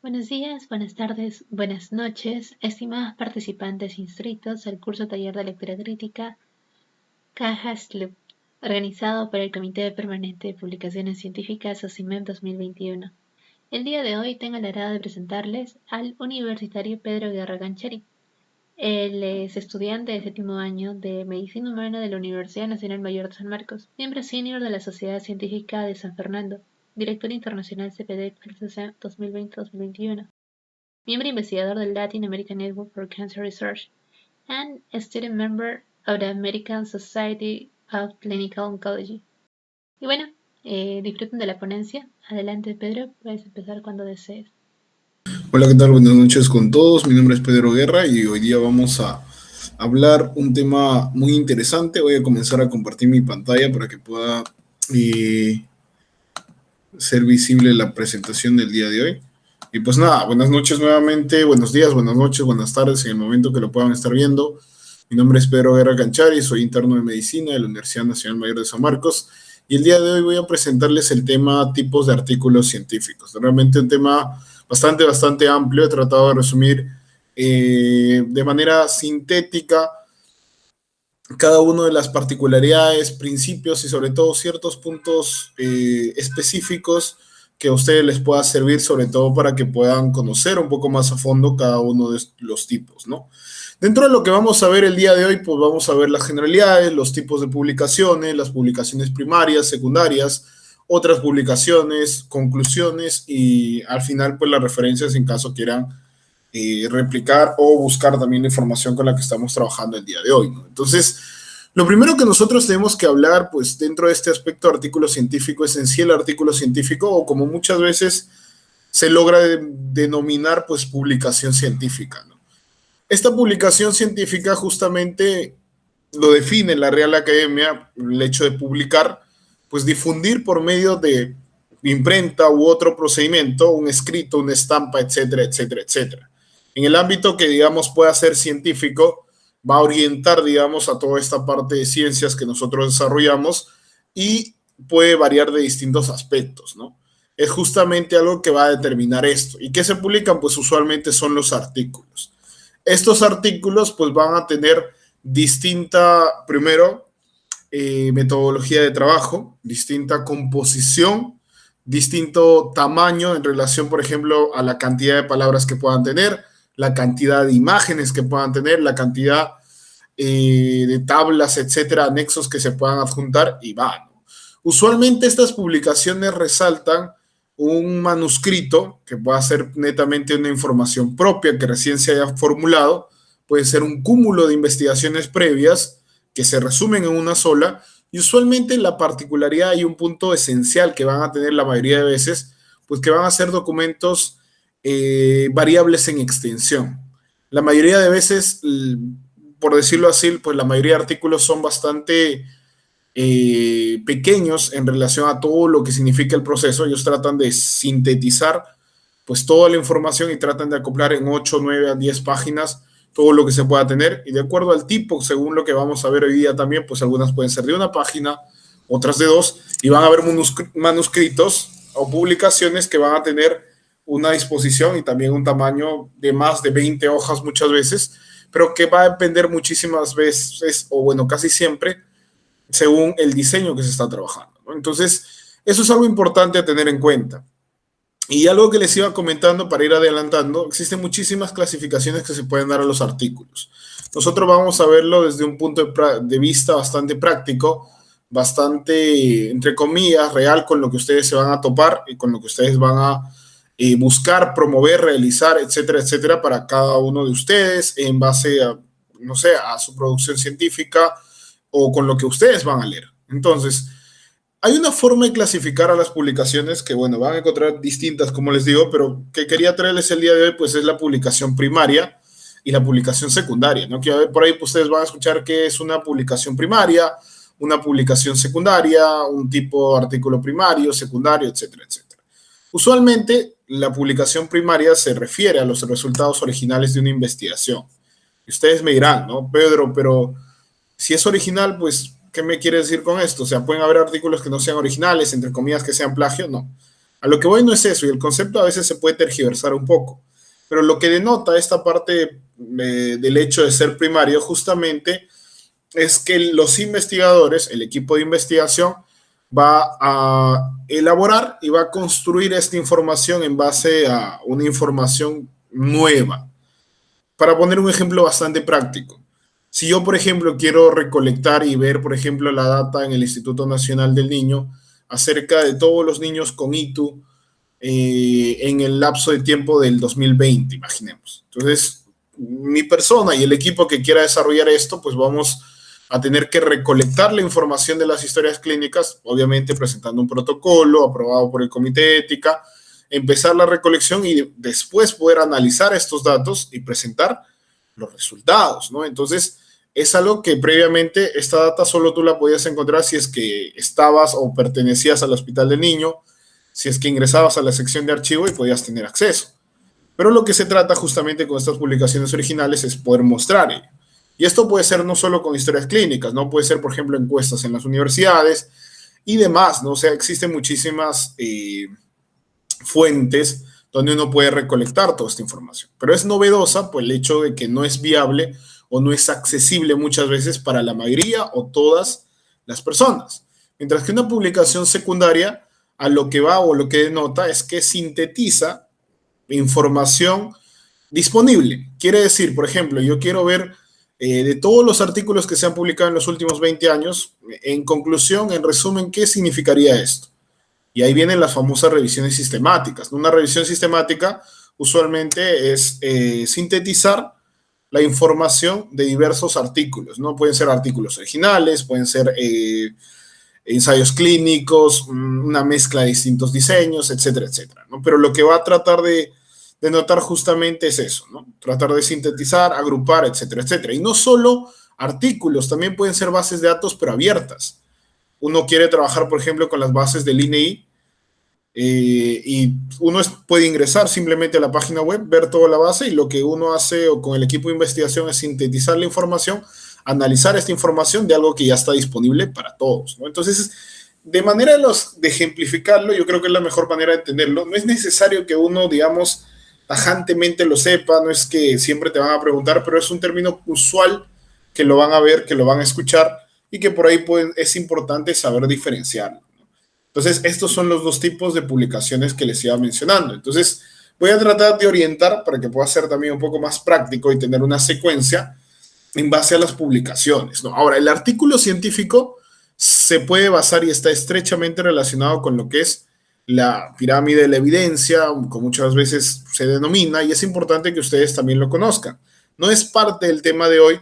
Buenos días, buenas tardes, buenas noches, estimados participantes inscritos al curso Taller de Lectura Crítica CAJASLUP, organizado por el Comité Permanente de Publicaciones Científicas OCIMEP 2021. El día de hoy tengo el agrado de presentarles al universitario Pedro Guerra Gancheri. Él es estudiante de séptimo año de Medicina Humana de la Universidad Nacional Mayor de San Marcos, miembro senior de la Sociedad Científica de San Fernando, director internacional CPD 2020-2021. Miembro investigador del Latin American Network for Cancer Research, and a student member of the American Society of Clinical Oncology. Y bueno, disfruten de la ponencia. Adelante, Pedro, puedes empezar cuando desees. Hola, ¿qué tal? Buenas noches con todos. Mi nombre es Pedro Guerra y hoy día vamos a hablar un tema muy interesante. Voy a comenzar a compartir mi pantalla para que pueda ser visible la presentación del día de hoy. Y pues nada, buenas noches nuevamente, buenos días, buenas noches, buenas tardes en el momento que lo puedan estar viendo. Mi nombre es Pedro Guerra Gancheri, soy interno de medicina de la Universidad Nacional Mayor de San Marcos y el día de hoy voy a presentarles el tema tipos de artículos científicos. Realmente un tema bastante amplio. He tratado de resumir de manera sintética cada una de las particularidades, principios y sobre todo ciertos puntos específicos que a ustedes les pueda servir, sobre todo para que puedan conocer un poco más a fondo cada uno de los tipos, ¿no? Dentro de lo que vamos a ver el día de hoy, pues vamos a ver las generalidades, los tipos de publicaciones, las publicaciones primarias, secundarias, otras publicaciones, conclusiones y al final pues las referencias en caso quieran replicar o buscar también la información con la que estamos trabajando el día de hoy, ¿no? Entonces, lo primero que nosotros tenemos que hablar, pues dentro de este aspecto de artículo científico, es en sí el artículo científico o como muchas veces se logra denominar, pues publicación científica, ¿no? Esta publicación científica justamente lo define la Real Academia, el hecho de publicar, pues difundir por medio de imprenta u otro procedimiento, un escrito, una estampa, etcétera, etcétera, etcétera. En el ámbito que, digamos, pueda ser científico, va a orientar, digamos, a toda esta parte de ciencias que nosotros desarrollamos y puede variar de distintos aspectos, ¿no? Es justamente algo que va a determinar esto. ¿Y qué se publican? Pues usualmente son los artículos. Estos artículos pues van a tener distinta, primero, metodología de trabajo, distinta composición, distinto tamaño en relación, por ejemplo, a la cantidad de palabras que puedan tener, la cantidad de imágenes que puedan tener, la cantidad de tablas, etcétera, anexos que se puedan adjuntar y va, ¿no? Usualmente estas publicaciones resaltan un manuscrito que pueda ser netamente una información propia que recién se haya formulado, puede ser un cúmulo de investigaciones previas que se resumen en una sola y usualmente la particularidad y un punto esencial que van a tener la mayoría de veces, pues que van a ser documentos variables en extensión. La mayoría de veces, por decirlo así, pues la mayoría de artículos son bastante pequeños en relación a todo lo que significa el proceso. Ellos tratan de sintetizar pues toda la información y tratan de acoplar en 8, 9 a 10 páginas todo lo que se pueda tener y de acuerdo al tipo, según lo que vamos a ver hoy día también, pues algunas pueden ser de una página, otras de dos y van a haber manuscritos o publicaciones que van a tener una disposición y también un tamaño de más de 20 hojas muchas veces, pero que va a depender muchísimas veces, o bueno, casi siempre, según el diseño que se está trabajando, ¿no? Entonces, eso es algo importante a tener en cuenta. Y algo que les iba comentando para ir adelantando, existen muchísimas clasificaciones que se pueden dar a los artículos. Nosotros vamos a verlo desde un punto de vista bastante práctico, bastante, entre comillas, real con lo que ustedes se van a topar y con lo que ustedes van a buscar, promover, realizar, etcétera, etcétera, para cada uno de ustedes en base a, no sé, a su producción científica o con lo que ustedes van a leer. Entonces, hay una forma de clasificar a las publicaciones que, bueno, van a encontrar distintas, como les digo, pero que quería traerles el día de hoy, pues es la publicación primaria y la publicación secundaria, ¿no? Que por ahí pues, ustedes van a escuchar que es una publicación primaria, una publicación secundaria, un tipo de artículo primario, secundario, etcétera, etcétera. Usualmente, la publicación primaria se refiere a los resultados originales de una investigación. Y ustedes me dirán, ¿no, Pedro? Pero si es original, pues, ¿qué me quiere decir con esto? O sea, ¿pueden haber artículos que no sean originales, entre comillas, que sean plagio? No. A lo que voy no es eso, y el concepto a veces se puede tergiversar un poco, pero lo que denota esta parte del hecho de ser primario justamente es que los investigadores, el equipo de investigación, va a elaborar y va a construir esta información en base a una información nueva. Para poner un ejemplo bastante práctico, si yo, por ejemplo, quiero recolectar y ver, por ejemplo, la data en el Instituto Nacional del Niño acerca de todos los niños con ITU en el lapso de tiempo del 2020, imaginemos. Entonces, mi persona y el equipo que quiera desarrollar esto, pues vamos a tener que recolectar la información de las historias clínicas, obviamente presentando un protocolo aprobado por el Comité de Ética, empezar la recolección y después poder analizar estos datos y presentar los resultados, ¿no? Entonces, es algo que previamente esta data solo tú la podías encontrar si es que estabas o pertenecías al Hospital del Niño, si es que ingresabas a la sección de archivo y podías tener acceso. Pero lo que se trata justamente con estas publicaciones originales es poder mostrar ello. Y esto puede ser no solo con historias clínicas, ¿no? Puede ser, por ejemplo, encuestas en las universidades y demás, ¿no? O sea, existen muchísimas fuentes donde uno puede recolectar toda esta información. Pero es novedosa por el hecho de que no es viable o no es accesible muchas veces para la mayoría o todas las personas. Mientras que una publicación secundaria a lo que va o lo que denota es que sintetiza información disponible. Quiere decir, por ejemplo, yo quiero ver de todos los artículos que se han publicado en los últimos 20 años, en conclusión, en resumen, ¿qué significaría esto? Y ahí vienen las famosas revisiones sistemáticas. Una revisión sistemática usualmente es sintetizar la información de diversos artículos, ¿no? Pueden ser artículos originales, pueden ser ensayos clínicos, una mezcla de distintos diseños, etcétera, etcétera, ¿no? Pero lo que va a tratar de notar justamente es eso, ¿no? Tratar de sintetizar, agrupar, etcétera, etcétera. Y no solo artículos, también pueden ser bases de datos, pero abiertas. Uno quiere trabajar, por ejemplo, con las bases del INEI y uno puede ingresar simplemente a la página web, ver toda la base y lo que uno hace o con el equipo de investigación es sintetizar la información, analizar esta información de algo que ya está disponible para todos, ¿no? Entonces, de manera de ejemplificarlo, yo creo que es la mejor manera de entenderlo. No es necesario que uno, digamos, tajantemente lo sepa, no es que siempre te van a preguntar, pero es un término usual que lo van a ver, que lo van a escuchar y que por ahí es importante saber diferenciarlo. Entonces, estos son los dos tipos de publicaciones que les iba mencionando. Entonces, voy a tratar de orientar para que pueda ser también un poco más práctico y tener una secuencia en base a las publicaciones, ¿no? Ahora, el artículo científico se puede basar y está estrechamente relacionado con lo que es la pirámide de la evidencia, como muchas veces se denomina, y es importante que ustedes también lo conozcan. No es parte del tema de hoy,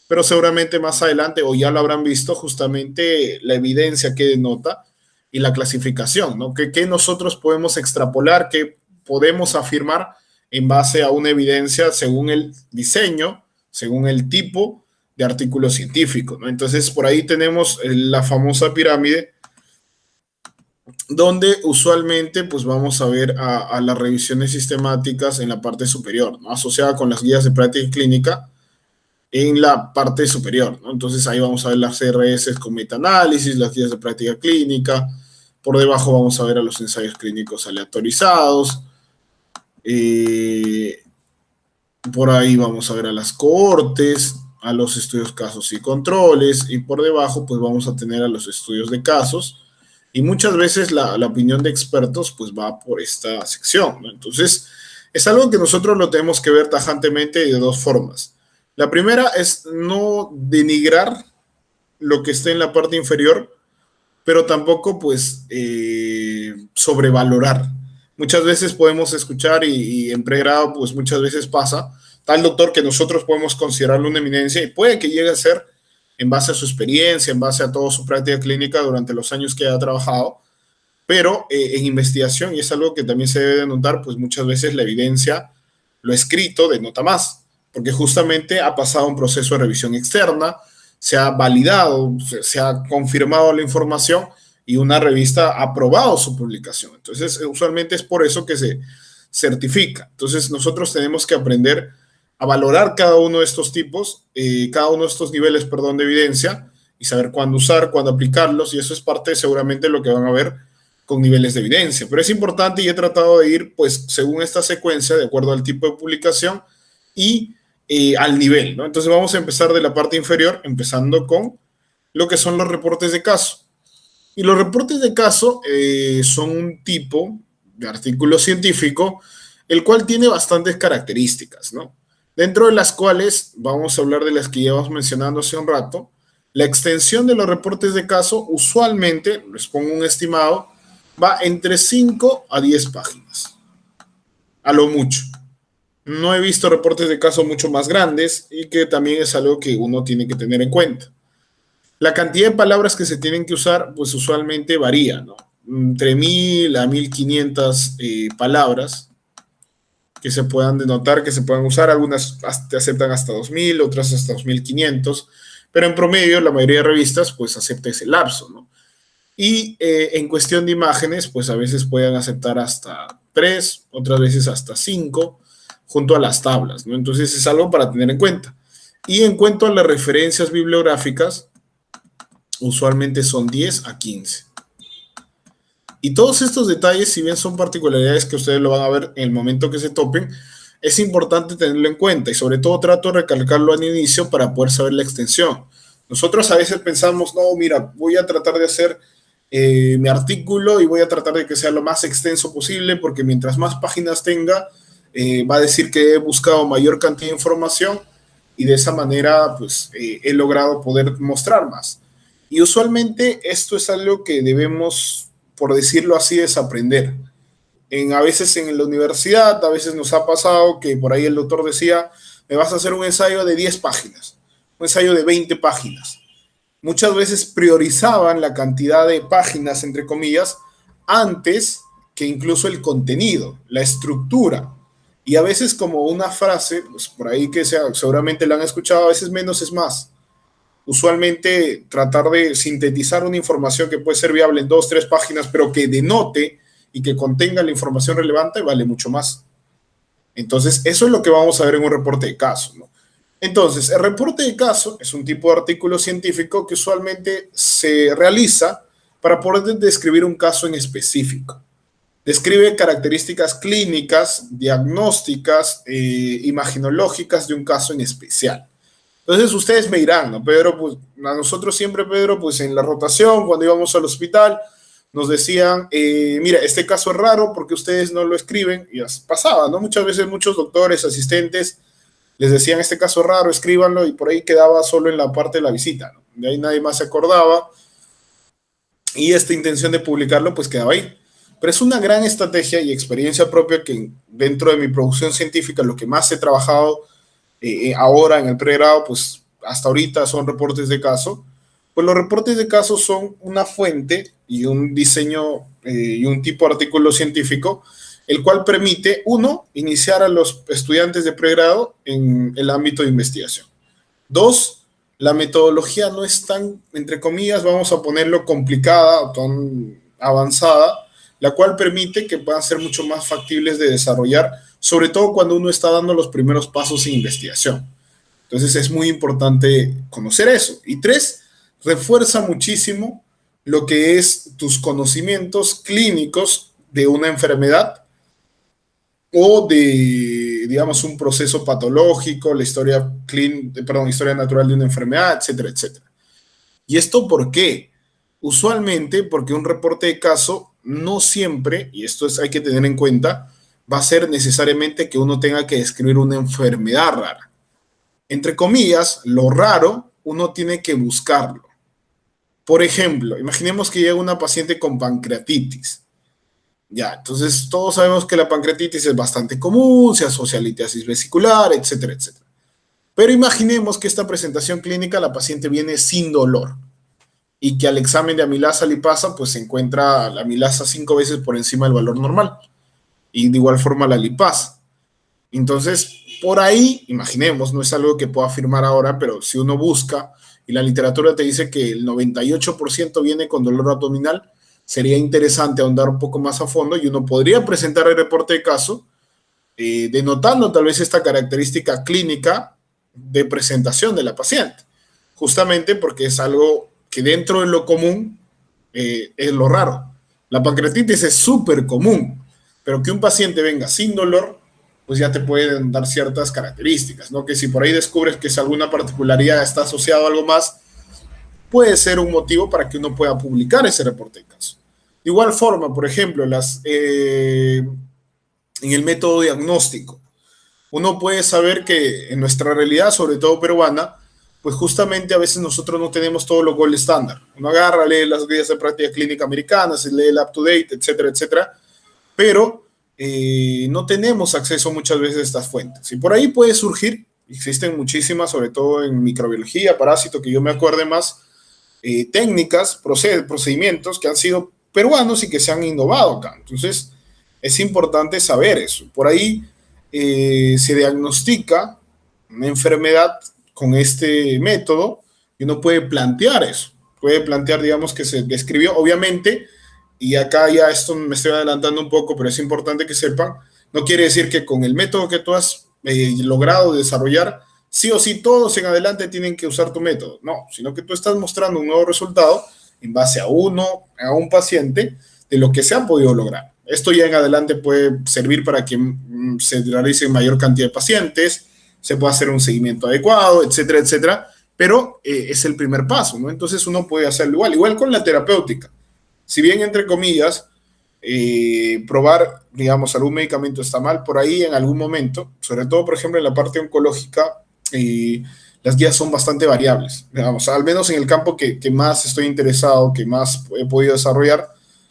pero seguramente más adelante, o ya lo habrán visto, justamente la evidencia que denota y la clasificación, ¿no? Que nosotros podemos extrapolar, que podemos afirmar en base a una evidencia según el diseño, según el tipo de artículo científico, ¿no? Entonces, por ahí tenemos la famosa pirámide, donde usualmente pues vamos a ver a las revisiones sistemáticas en la parte superior, ¿no? Asociada con las guías de práctica clínica en la parte superior, ¿no? Entonces ahí vamos a ver las CRS con metaanálisis, las guías de práctica clínica, por debajo vamos a ver a los ensayos clínicos aleatorizados, por ahí vamos a ver a las cohortes, a los estudios casos y controles, y por debajo pues vamos a tener a los estudios de casos, y muchas veces la opinión de expertos pues va por esta sección, ¿no? Entonces, es algo que nosotros lo tenemos que ver tajantemente de dos formas. La primera es no denigrar lo que esté en la parte inferior, pero tampoco pues sobrevalorar. Muchas veces podemos escuchar y en pregrado pues muchas veces pasa tal doctor que nosotros podemos considerarlo una eminencia y puede que llegue a ser en base a su experiencia, en base a toda su práctica clínica durante los años que ha trabajado, pero en investigación, y es algo que también se debe de notar, pues muchas veces la evidencia, lo escrito, denota más, porque justamente ha pasado un proceso de revisión externa, se ha validado, se ha confirmado la información y una revista ha aprobado su publicación. Entonces, usualmente es por eso que se certifica. Entonces, nosotros tenemos que aprender a valorar cada uno de estos tipos, cada uno de estos niveles, perdón, de evidencia y saber cuándo usar, cuándo aplicarlos, y eso es parte seguramente de lo que van a ver con niveles de evidencia. Pero es importante y he tratado de ir, pues, según esta secuencia, de acuerdo al tipo de publicación y al nivel, ¿no? Entonces vamos a empezar de la parte inferior, empezando con lo que son los reportes de caso. Y los reportes de caso son un tipo de artículo científico, el cual tiene bastantes características, ¿no? Dentro de las cuales vamos a hablar de las que llevamos mencionando hace un rato. La extensión de los reportes de caso usualmente, les pongo un estimado, va entre 5 a 10 páginas, a lo mucho. No he visto reportes de caso mucho más grandes y que también es algo que uno tiene que tener en cuenta. La cantidad de palabras que se tienen que usar, pues usualmente varía, ¿no? Entre 1000 a 1500 palabras que se puedan denotar, que se puedan usar. Algunas te aceptan hasta 2000, otras hasta 2500, pero en promedio la mayoría de revistas pues acepta ese lapso, ¿no? Y en cuestión de imágenes, pues a veces pueden aceptar hasta 3, otras veces hasta 5, junto a las tablas, ¿no? Entonces es algo para tener en cuenta. Y en cuanto a las referencias bibliográficas, usualmente son 10 a 15. Y todos estos detalles, si bien son particularidades que ustedes lo van a ver en el momento que se topen, es importante tenerlo en cuenta y sobre todo trato de recalcarlo al inicio para poder saber la extensión. Nosotros a veces pensamos, no, mira, voy a tratar de hacer mi artículo y voy a tratar de que sea lo más extenso posible porque mientras más páginas tenga, va a decir que he buscado mayor cantidad de información y de esa manera pues he logrado poder mostrar más. Y usualmente esto es algo que debemos, por decirlo así, desaprender. A veces en la universidad, a veces nos ha pasado que por ahí el doctor decía, me vas a hacer un ensayo de 10 páginas, un ensayo de 20 páginas. Muchas veces priorizaban la cantidad de páginas, entre comillas, antes que incluso el contenido, la estructura. Y a veces como una frase, pues por ahí que seguramente la han escuchado, a veces menos es más. Usualmente tratar de sintetizar una información que puede ser viable en 2, 3 páginas, pero que denote y que contenga la información relevante, vale mucho más. Entonces, eso es lo que vamos a ver en un reporte de caso, ¿no? Entonces, el reporte de caso es un tipo de artículo científico que usualmente se realiza para poder describir un caso en específico. Describe características clínicas, diagnósticas, imaginológicas de un caso en especial. Entonces ustedes me dirán, ¿no, Pedro? Pues a nosotros siempre, Pedro, pues en la rotación, cuando íbamos al hospital, nos decían, mira, este caso es raro porque ustedes no lo escriben, y pasaba, ¿no? Muchas veces muchos doctores, asistentes, les decían, este caso es raro, escríbanlo, y por ahí quedaba solo en la parte de la visita, ¿no? De ahí nadie más se acordaba, y esta intención de publicarlo, pues quedaba ahí. Pero es una gran estrategia y experiencia propia que dentro de mi producción científica, lo que más he trabajado ahora en el pregrado, pues hasta ahorita son reportes de caso. Pues los reportes de caso son una fuente y un diseño y un tipo de artículo científico, el cual permite, uno, iniciar a los estudiantes de pregrado en el ámbito de investigación. Dos, la metodología no es tan, entre comillas, vamos a ponerlo complicada o tan avanzada, la cual permite que puedan ser mucho más factibles de desarrollar, sobre todo cuando uno está dando los primeros pasos en investigación. Entonces es muy importante conocer eso. Y tres, refuerza muchísimo lo que es tus conocimientos clínicos de una enfermedad o de, digamos, un proceso patológico, la historia natural de una enfermedad, etcétera, etcétera. ¿Y esto por qué? Usualmente porque un reporte de caso no siempre, y esto hay que tener en cuenta, va a ser necesariamente que uno tenga que describir una enfermedad rara. Entre comillas, lo raro, uno tiene que buscarlo. Por ejemplo, imaginemos que llega una paciente con pancreatitis. Ya, entonces todos sabemos que la pancreatitis es bastante común, se asocia a litiasis vesicular, etcétera, etcétera. Pero imaginemos que esta presentación clínica la paciente viene sin dolor y que al examen de amilasa lipasa pues se encuentra la amilasa 5 veces por encima del valor normal y de igual forma la lipasa. Entonces, por ahí, imaginemos, no es algo que pueda afirmar ahora, pero si uno busca y la literatura te dice que el 98% viene con dolor abdominal, sería interesante ahondar un poco más a fondo y uno podría presentar el reporte de caso denotando tal vez esta característica clínica de presentación de la paciente, justamente porque es algo que dentro de lo común es lo raro. La pancreatitis es súper común, pero que un paciente venga sin dolor, pues ya te pueden dar ciertas características, ¿no? Que si por ahí descubres que es alguna particularidad, está asociado a algo más, puede ser un motivo para que uno pueda publicar ese reporte de caso. De igual forma, por ejemplo, en el método diagnóstico, uno puede saber que en nuestra realidad, sobre todo peruana, pues justamente a veces nosotros no tenemos todo lo gold estándar. Uno agarra, lee las guías de práctica clínica americanas, se lee el up-to-date, etcétera, etcétera, pero no tenemos acceso muchas veces a estas fuentes. Y por ahí puede surgir, existen muchísimas, sobre todo en microbiología, parásito, que yo me acuerde más, técnicas, procedimientos que han sido peruanos y que se han innovado acá. Entonces, es importante saber eso. Por ahí se diagnostica una enfermedad con este método y uno puede plantear eso. Puede plantear, digamos, que se describió, obviamente, y acá ya esto me estoy adelantando un poco, pero es importante que sepan, no quiere decir que con el método que tú has logrado desarrollar, sí o sí todos en adelante tienen que usar tu método. No, sino que tú estás mostrando un nuevo resultado en base a un paciente, de lo que se ha podido lograr. Esto ya en adelante puede servir para que se realice mayor cantidad de pacientes, se pueda hacer un seguimiento adecuado, etcétera, etcétera, pero es el primer paso, ¿no? Entonces uno puede hacerlo igual con la terapéutica. Si bien, entre comillas, probar, digamos, algún medicamento está mal, por ahí en algún momento, sobre todo, por ejemplo, en la parte oncológica, las guías son bastante variables. Digamos, al menos en el campo que más estoy interesado, que más he podido desarrollar,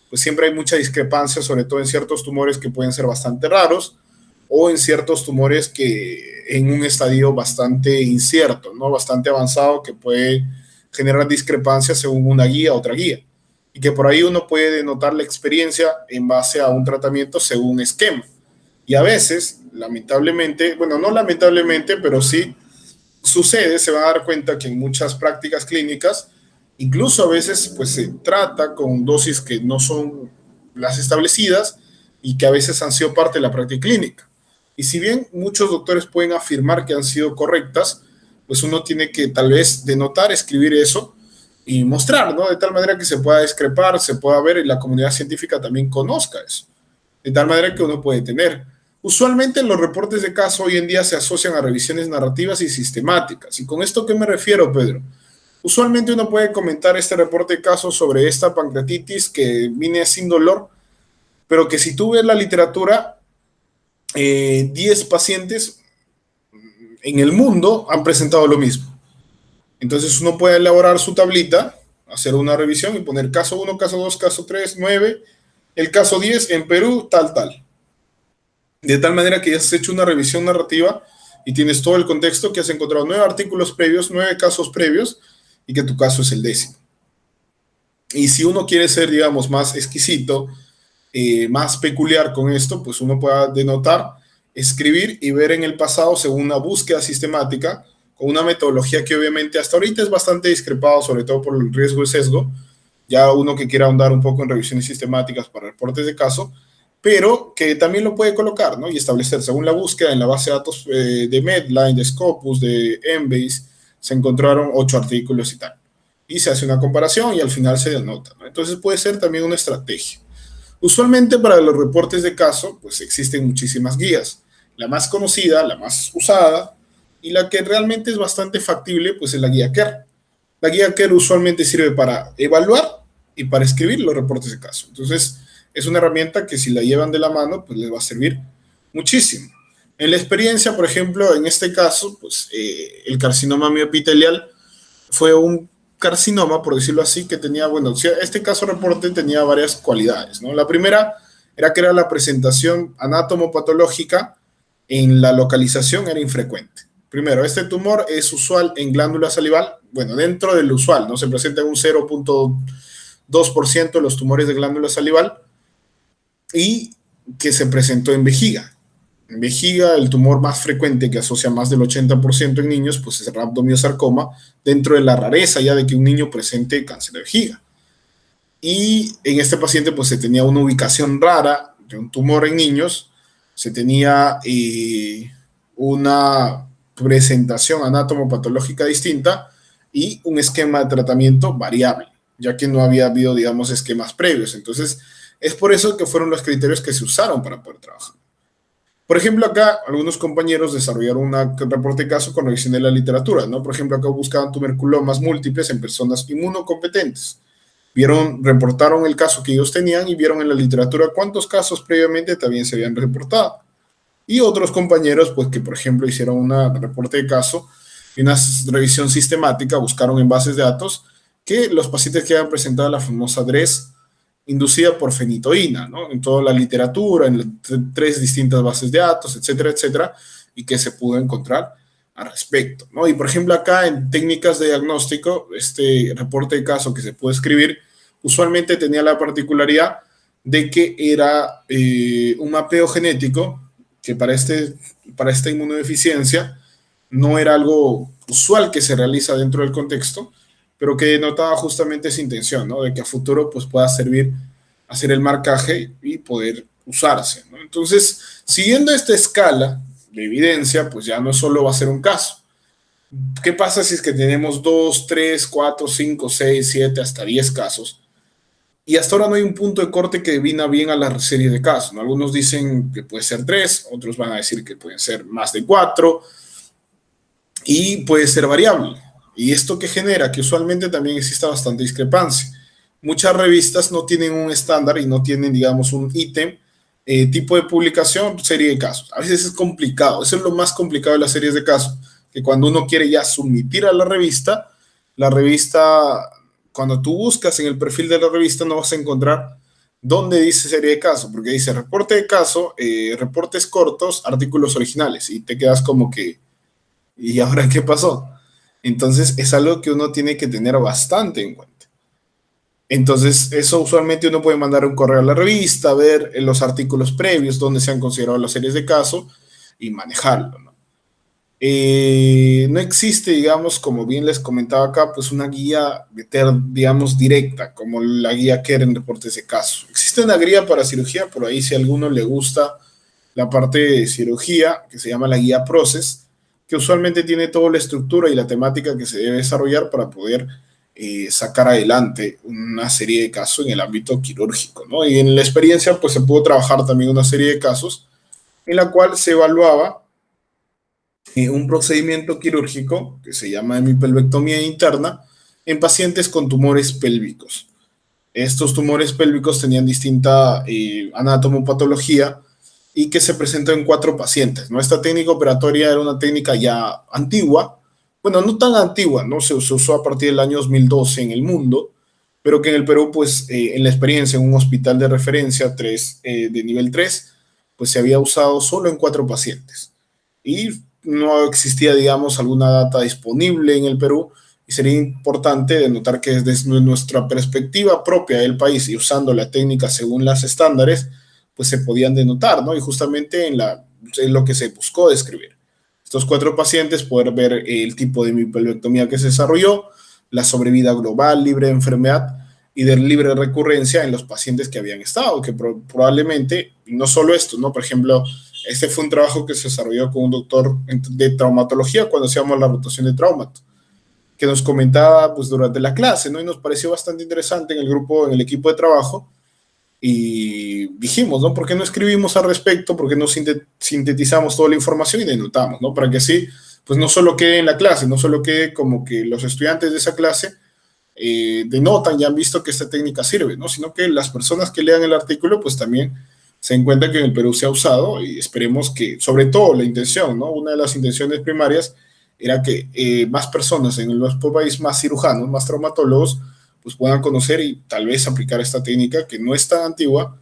pues siempre hay mucha discrepancia, sobre todo en ciertos tumores que pueden ser bastante raros o en ciertos tumores que en un estadio bastante incierto, ¿no? Bastante avanzado, que puede generar discrepancias según una guía, otra guía. Y que por ahí uno puede denotar la experiencia en base a un tratamiento según un esquema. Y a veces, lamentablemente, bueno, no lamentablemente, pero sí sucede, se va a dar cuenta que en muchas prácticas clínicas, incluso a veces pues se trata con dosis que no son las establecidas y que a veces han sido parte de la práctica clínica. Y si bien muchos doctores pueden afirmar que han sido correctas, pues uno tiene que tal vez denotar, escribir eso y mostrar, ¿no? De tal manera que se pueda discrepar, se pueda ver y la comunidad científica también conozca eso. De tal manera que uno puede tener. Usualmente los reportes de caso hoy en día se asocian a revisiones narrativas y sistemáticas. ¿Y con esto qué me refiero, Pedro? Usualmente uno puede comentar este reporte de caso sobre esta pancreatitis que viene sin dolor, pero que si tú ves la literatura, 10 pacientes en el mundo han presentado lo mismo. Entonces uno puede elaborar su tablita, hacer una revisión y poner caso 1, caso 2, caso 3, 9, el caso 10 en Perú, tal, tal. De tal manera que ya has hecho una revisión narrativa y tienes todo el contexto, que has encontrado 9 artículos previos, 9 casos previos y que tu caso es el 10º. Y si uno quiere ser, digamos, más exquisito, más peculiar con esto, pues uno puede denotar, escribir y ver en el pasado según una búsqueda sistemática, con una metodología que obviamente hasta ahorita es bastante discrepado, sobre todo por el riesgo de sesgo, ya uno que quiera ahondar un poco en revisiones sistemáticas para reportes de caso, pero que también lo puede colocar, ¿no? Y establecer según la búsqueda en la base de datos de Medline, de Scopus, de Embase, se encontraron 8 artículos y tal. Y se hace una comparación y al final se denota, ¿no? Entonces puede ser también una estrategia. Usualmente para los reportes de caso, pues existen muchísimas guías. La más conocida, la más usada y la que realmente es bastante factible, pues es la guía KER. La guía KER usualmente sirve para evaluar y para escribir los reportes de caso. Entonces, es una herramienta que si la llevan de la mano, pues les va a servir muchísimo. En la experiencia, por ejemplo, en este caso, pues el carcinoma mioepitelial fue un carcinoma, por decirlo así, que tenía, bueno, este caso reporte tenía varias cualidades, ¿no? La primera era que era la presentación anátomo-patológica en la localización era infrecuente. Primero, este tumor es usual en glándula salival, bueno, dentro del usual, ¿no? Se presenta en un 0.2% de los tumores de glándula salival y que se presentó en vejiga. En vejiga, el tumor más frecuente que asocia más del 80% en niños, pues es el rhabdomyosarcoma, dentro de la rareza ya de que un niño presente cáncer de vejiga. Y en este paciente, pues se tenía una ubicación rara de un tumor en niños, se tenía una presentación anatomopatológica distinta y un esquema de tratamiento variable, ya que no había habido, digamos, esquemas previos. Entonces, Es por eso que fueron los criterios que se usaron para poder trabajar. Por ejemplo, acá algunos compañeros desarrollaron un reporte de caso con revisión de la literatura, ¿no? Por ejemplo, acá buscaban tuberculomas múltiples en personas inmunocompetentes. Reportaron el caso que ellos tenían y vieron en la literatura cuántos casos previamente también se habían reportado. Y otros compañeros, pues que por ejemplo hicieron un reporte de caso y una revisión sistemática, buscaron en bases de datos que los pacientes que habían presentado la famosa DRES inducida por fenitoína, ¿no? En toda la literatura, en 3 distintas bases de datos, etcétera, etcétera, y que se pudo encontrar al respecto, ¿no? Y por ejemplo acá en técnicas de diagnóstico, este reporte de caso que se puede escribir, usualmente tenía la particularidad de que era un mapeo genético que para esta inmunodeficiencia no era algo usual que se realiza dentro del contexto, pero que denotaba justamente esa intención, ¿no? De que a futuro pues, pueda servir hacer el marcaje y poder usarse, ¿no? Entonces, siguiendo esta escala de evidencia, pues ya no solo va a ser un caso. ¿Qué pasa si es que tenemos 2, 3, 4, 5, 6, 7, hasta 10 casos? Y hasta ahora no hay un punto de corte que defina bien a la serie de casos, ¿no? Algunos dicen que puede ser 3, otros van a decir que pueden ser más de 4 y puede ser variable. ¿Y esto que genera? Que usualmente también exista bastante discrepancia. Muchas revistas no tienen un estándar y no tienen, digamos, un ítem, tipo de publicación, serie de casos. A veces es complicado. Eso es lo más complicado de las series de casos, que cuando uno quiere ya submitir a la revista, cuando tú buscas en el perfil de la revista, no vas a encontrar dónde dice serie de casos, porque dice reporte de caso, reportes cortos, artículos originales, y te quedas como que, ¿y ahora qué pasó? Entonces es algo que uno tiene que tener bastante en cuenta. Entonces eso usualmente uno puede mandar un correo a la revista, ver en los artículos previos donde se han considerado las series de caso y manejarlo, ¿no? No existe, digamos, como bien les comentaba acá, pues una guía, digamos, directa, como la guía que era en reportes de caso. Existe una guía para cirugía, por ahí si a alguno le gusta la parte de cirugía, que se llama la guía Process, que usualmente tiene toda la estructura y la temática que se debe desarrollar para poder sacar adelante una serie de casos en el ámbito quirúrgico, ¿no? Y en la experiencia, pues se pudo trabajar también una serie de casos en la cual se evaluaba un procedimiento quirúrgico que se llama hemipelvectomía interna en pacientes con tumores pélvicos. Estos tumores pélvicos tenían distinta anatomopatología y que se presentó en 4 pacientes, ¿no? Esta técnica operatoria era una técnica ya antigua, bueno, no tan antigua, ¿no? Se usó a partir del año 2012 en el mundo, pero que en el Perú, pues, en la experiencia en un hospital de referencia de nivel 3, pues se había usado solo en 4 pacientes. Y no existía, digamos, alguna data disponible en el Perú, y sería importante denotar que desde nuestra perspectiva propia del país y usando la técnica según los estándares, pues se podían denotar, ¿no? Y justamente en lo que se buscó describir. Estos 4 pacientes, poder ver el tipo de hemipelvectomía que se desarrolló, la sobrevida global libre de enfermedad y de libre recurrencia en los pacientes que habían estado, que probablemente, no solo esto, ¿no? Por ejemplo, este fue un trabajo que se desarrolló con un doctor de traumatología cuando hacíamos la rotación de traumato, que nos comentaba pues durante la clase, ¿no? Y nos pareció bastante interesante en el equipo de trabajo, y dijimos, ¿no? ¿Por qué no escribimos al respecto? ¿Por qué no sintetizamos toda la información y denotamos, ¿no? Para que así, pues no solo quede en la clase, no solo quede como que los estudiantes de esa clase denotan y han visto que esta técnica sirve, ¿no? Sino que las personas que lean el artículo, pues también se encuentra que en el Perú se ha usado, y esperemos que, sobre todo la intención, ¿no? Una de las intenciones primarias era que más personas en nuestro país, más cirujanos, más traumatólogos, pues puedan conocer y tal vez aplicar esta técnica que no es tan antigua,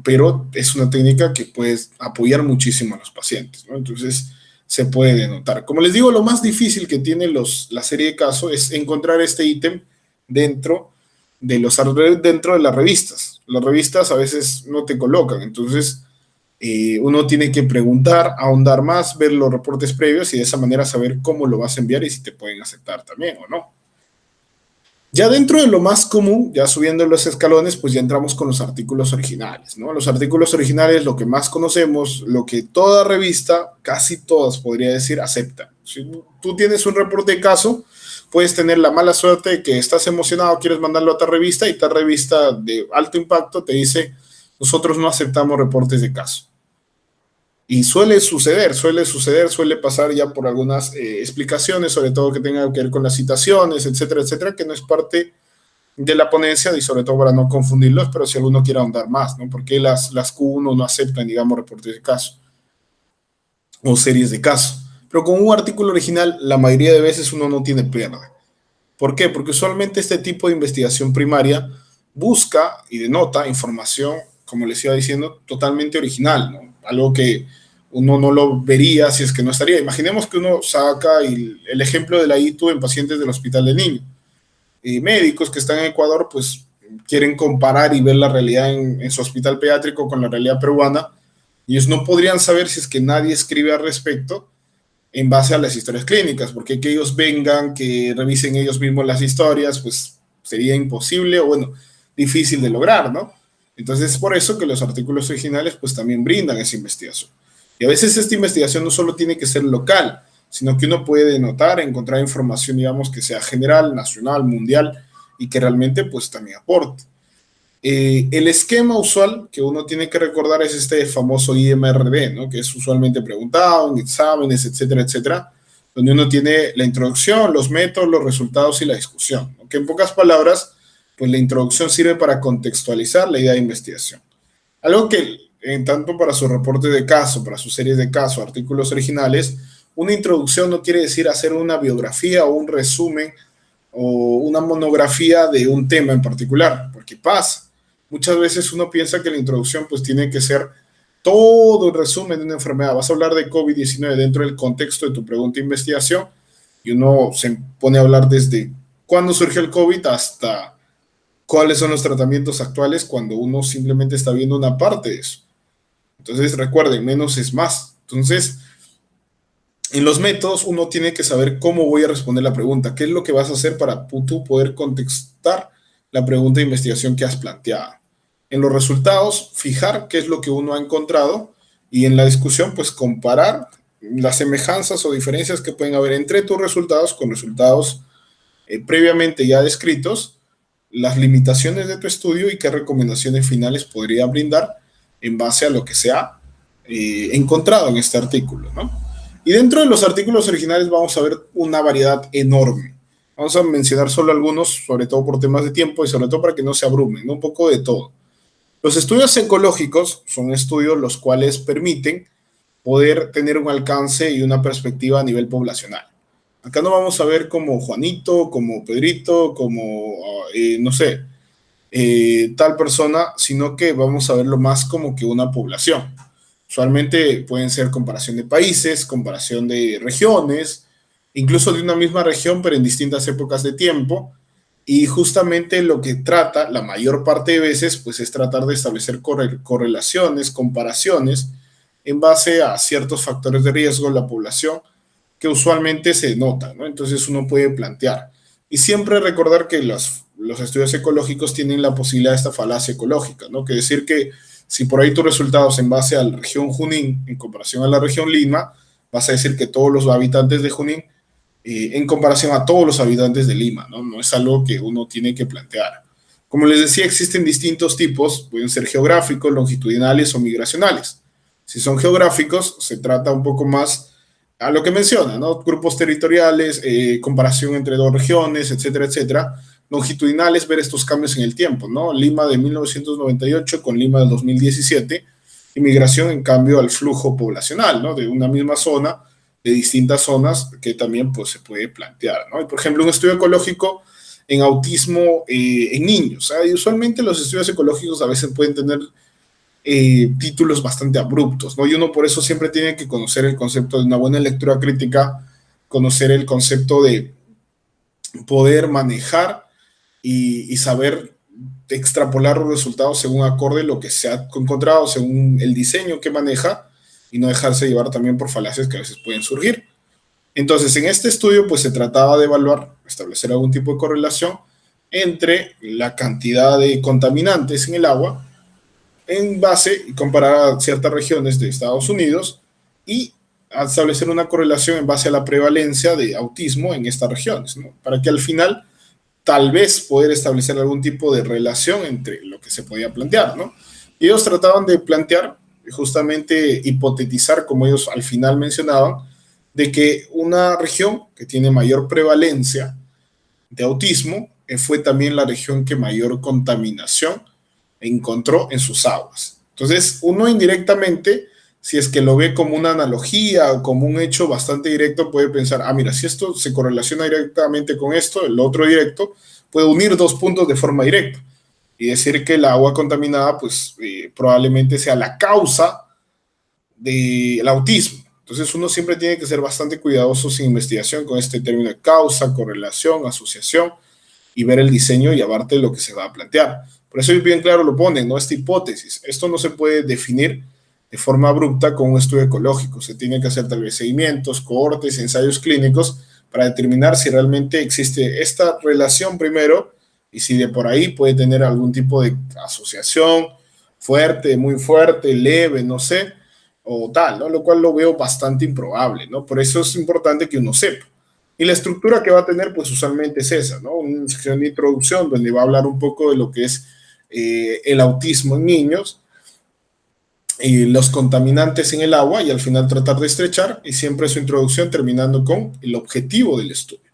pero es una técnica que puede apoyar muchísimo a los pacientes, ¿no? Entonces se puede denotar. Como les digo, lo más difícil que tiene la serie de casos es encontrar este ítem dentro dentro de las revistas. Las revistas a veces no te colocan, entonces uno tiene que preguntar, ahondar más, ver los reportes previos y de esa manera saber cómo lo vas a enviar y si te pueden aceptar también o no. Ya dentro de lo más común, ya subiendo los escalones, pues ya entramos con los artículos originales, ¿no? Los artículos originales, lo que más conocemos, lo que toda revista, casi todas podría decir, acepta. Si tú tienes un reporte de caso, puedes tener la mala suerte de que estás emocionado, quieres mandarlo a otra revista y tal revista de alto impacto te dice, nosotros no aceptamos reportes de caso. Y suele pasar ya por algunas explicaciones, sobre todo que tengan que ver con las citaciones, etcétera, etcétera, que no es parte de la ponencia y sobre todo para no confundirlos, pero si alguno quiere ahondar más, ¿no? Porque las Q1 no aceptan, digamos, reportes de caso o series de caso. Pero con un artículo original, la mayoría de veces uno no tiene pérdida. ¿Por qué? Porque usualmente este tipo de investigación primaria busca y denota información, como les iba diciendo, totalmente original, ¿no? Algo que uno no lo vería si es que no estaría. Imaginemos que uno saca el ejemplo de la ITU en pacientes del Hospital del Niño. Y médicos que están en Ecuador, pues quieren comparar y ver la realidad en su hospital pediátrico con la realidad peruana. Y ellos no podrían saber si es que nadie escribe al respecto en base a las historias clínicas, porque que ellos vengan, que revisen ellos mismos las historias, pues sería imposible o bueno, difícil de lograr, ¿no? Entonces es por eso que los artículos originales pues también brindan esa investigación. Y a veces esta investigación no solo tiene que ser local, sino que uno puede denotar, encontrar información, digamos, que sea general, nacional, mundial, y que realmente pues también aporte. El esquema usual que uno tiene que recordar es este famoso IMRD, ¿no? Que es usualmente preguntado en exámenes, etcétera, etcétera, donde uno tiene la introducción, los métodos, los resultados y la discusión, ¿no? Que en pocas palabras, pues la introducción sirve para contextualizar la idea de investigación. Algo que, en tanto para su reporte de caso, para sus series de caso, artículos originales, una introducción no quiere decir hacer una biografía o un resumen o una monografía de un tema en particular, porque pasa. Muchas veces uno piensa que la introducción pues tiene que ser todo el resumen de una enfermedad. Vas a hablar de COVID-19 dentro del contexto de tu pregunta de investigación y uno se pone a hablar desde cuándo surgió el COVID hasta cuáles son los tratamientos actuales cuando uno simplemente está viendo una parte de eso. Entonces recuerden, menos es más. Entonces, en los métodos uno tiene que saber cómo voy a responder la pregunta, qué es lo que vas a hacer para tú poder contestar la pregunta de investigación que has planteado. En los resultados, fijar qué es lo que uno ha encontrado y en la discusión, pues comparar las semejanzas o diferencias que pueden haber entre tus resultados con resultados previamente ya descritos, las limitaciones de tu estudio y qué recomendaciones finales podría brindar en base a lo que se ha encontrado en este artículo, ¿no? Y dentro de los artículos originales vamos a ver una variedad enorme. Vamos a mencionar solo algunos, sobre todo por temas de tiempo y sobre todo para que no se abrumen, ¿no? Un poco de todo. Los estudios ecológicos son estudios los cuales permiten poder tener un alcance y una perspectiva a nivel poblacional. Acá no vamos a ver como Juanito, como Pedrito, como, no sé, tal persona, sino que vamos a verlo más como que una población. Usualmente pueden ser comparación de países, comparación de regiones, incluso de una misma región, pero en distintas épocas de tiempo. Y justamente lo que trata, la mayor parte de veces, pues es tratar de establecer correlaciones, comparaciones, en base a ciertos factores de riesgo en la población que usualmente se notan, ¿no? Entonces uno puede plantear. Y siempre recordar que los estudios ecológicos tienen la posibilidad de esta falacia ecológica, ¿no? Que decir que si por ahí tus resultados en base a la región Junín en comparación a la región Lima, vas a decir que todos los habitantes de Junín en comparación a todos los habitantes de Lima, ¿no? No es algo que uno tiene que plantear. Como les decía, existen distintos tipos, pueden ser geográficos, longitudinales o migracionales. Si son geográficos, se trata un poco más a lo que menciona, ¿no? Grupos territoriales, comparación entre dos regiones, etcétera, etcétera. Longitudinales, ver estos cambios en el tiempo, ¿no? Lima de 1998 con Lima de 2017, inmigración en cambio al flujo poblacional, ¿no? De una misma zona, de distintas zonas que también pues, se puede plantear, ¿no? Y, por ejemplo, un estudio ecológico en autismo en niños, ¿sabes? Y usualmente los estudios ecológicos a veces pueden tener títulos bastante abruptos, ¿no? Y uno por eso siempre tiene que conocer el concepto de una buena lectura crítica, conocer el concepto de poder manejar y saber extrapolar los resultados según acorde lo que se ha encontrado, según el diseño que maneja, y no dejarse llevar también por falacias que a veces pueden surgir. Entonces, en este estudio, pues se trataba de evaluar, establecer algún tipo de correlación entre la cantidad de contaminantes en el agua en base y comparar a ciertas regiones de Estados Unidos y a establecer una correlación en base a la prevalencia de autismo en estas regiones, ¿no? Para que al final tal vez poder establecer algún tipo de relación entre lo que se podía plantear, ¿no? Y ellos trataban de plantear, justamente hipotetizar, como ellos al final mencionaban, de que una región que tiene mayor prevalencia de autismo fue también la región que mayor contaminación encontró en sus aguas. Entonces, uno indirectamente, si es que lo ve como una analogía o como un hecho bastante directo, puede pensar, ah, mira, si esto se correlaciona directamente con esto, el otro directo, puede unir dos puntos de forma directa y decir que el agua contaminada, pues probablemente sea la causa del autismo. Entonces uno siempre tiene que ser bastante cuidadoso sin investigación con este término de causa, correlación, asociación y ver el diseño y aparte de lo que se va a plantear. Por eso bien claro lo ponen, ¿no? Esta hipótesis. Esto no se puede definir de forma abrupta con un estudio ecológico. Se tiene que hacer tal vez seguimientos, cohortes, ensayos clínicos para determinar si realmente existe esta relación primero y si de por ahí puede tener algún tipo de asociación fuerte, muy fuerte, leve, no sé, o tal, ¿no? Lo cual lo veo bastante improbable, ¿no? Por eso es importante que uno sepa. Y la estructura que va a tener, pues usualmente es esa, ¿no? Una sección de introducción donde va a hablar un poco de lo que es el autismo en niños, y los contaminantes en el agua y al final tratar de estrechar y siempre su introducción terminando con el objetivo del estudio.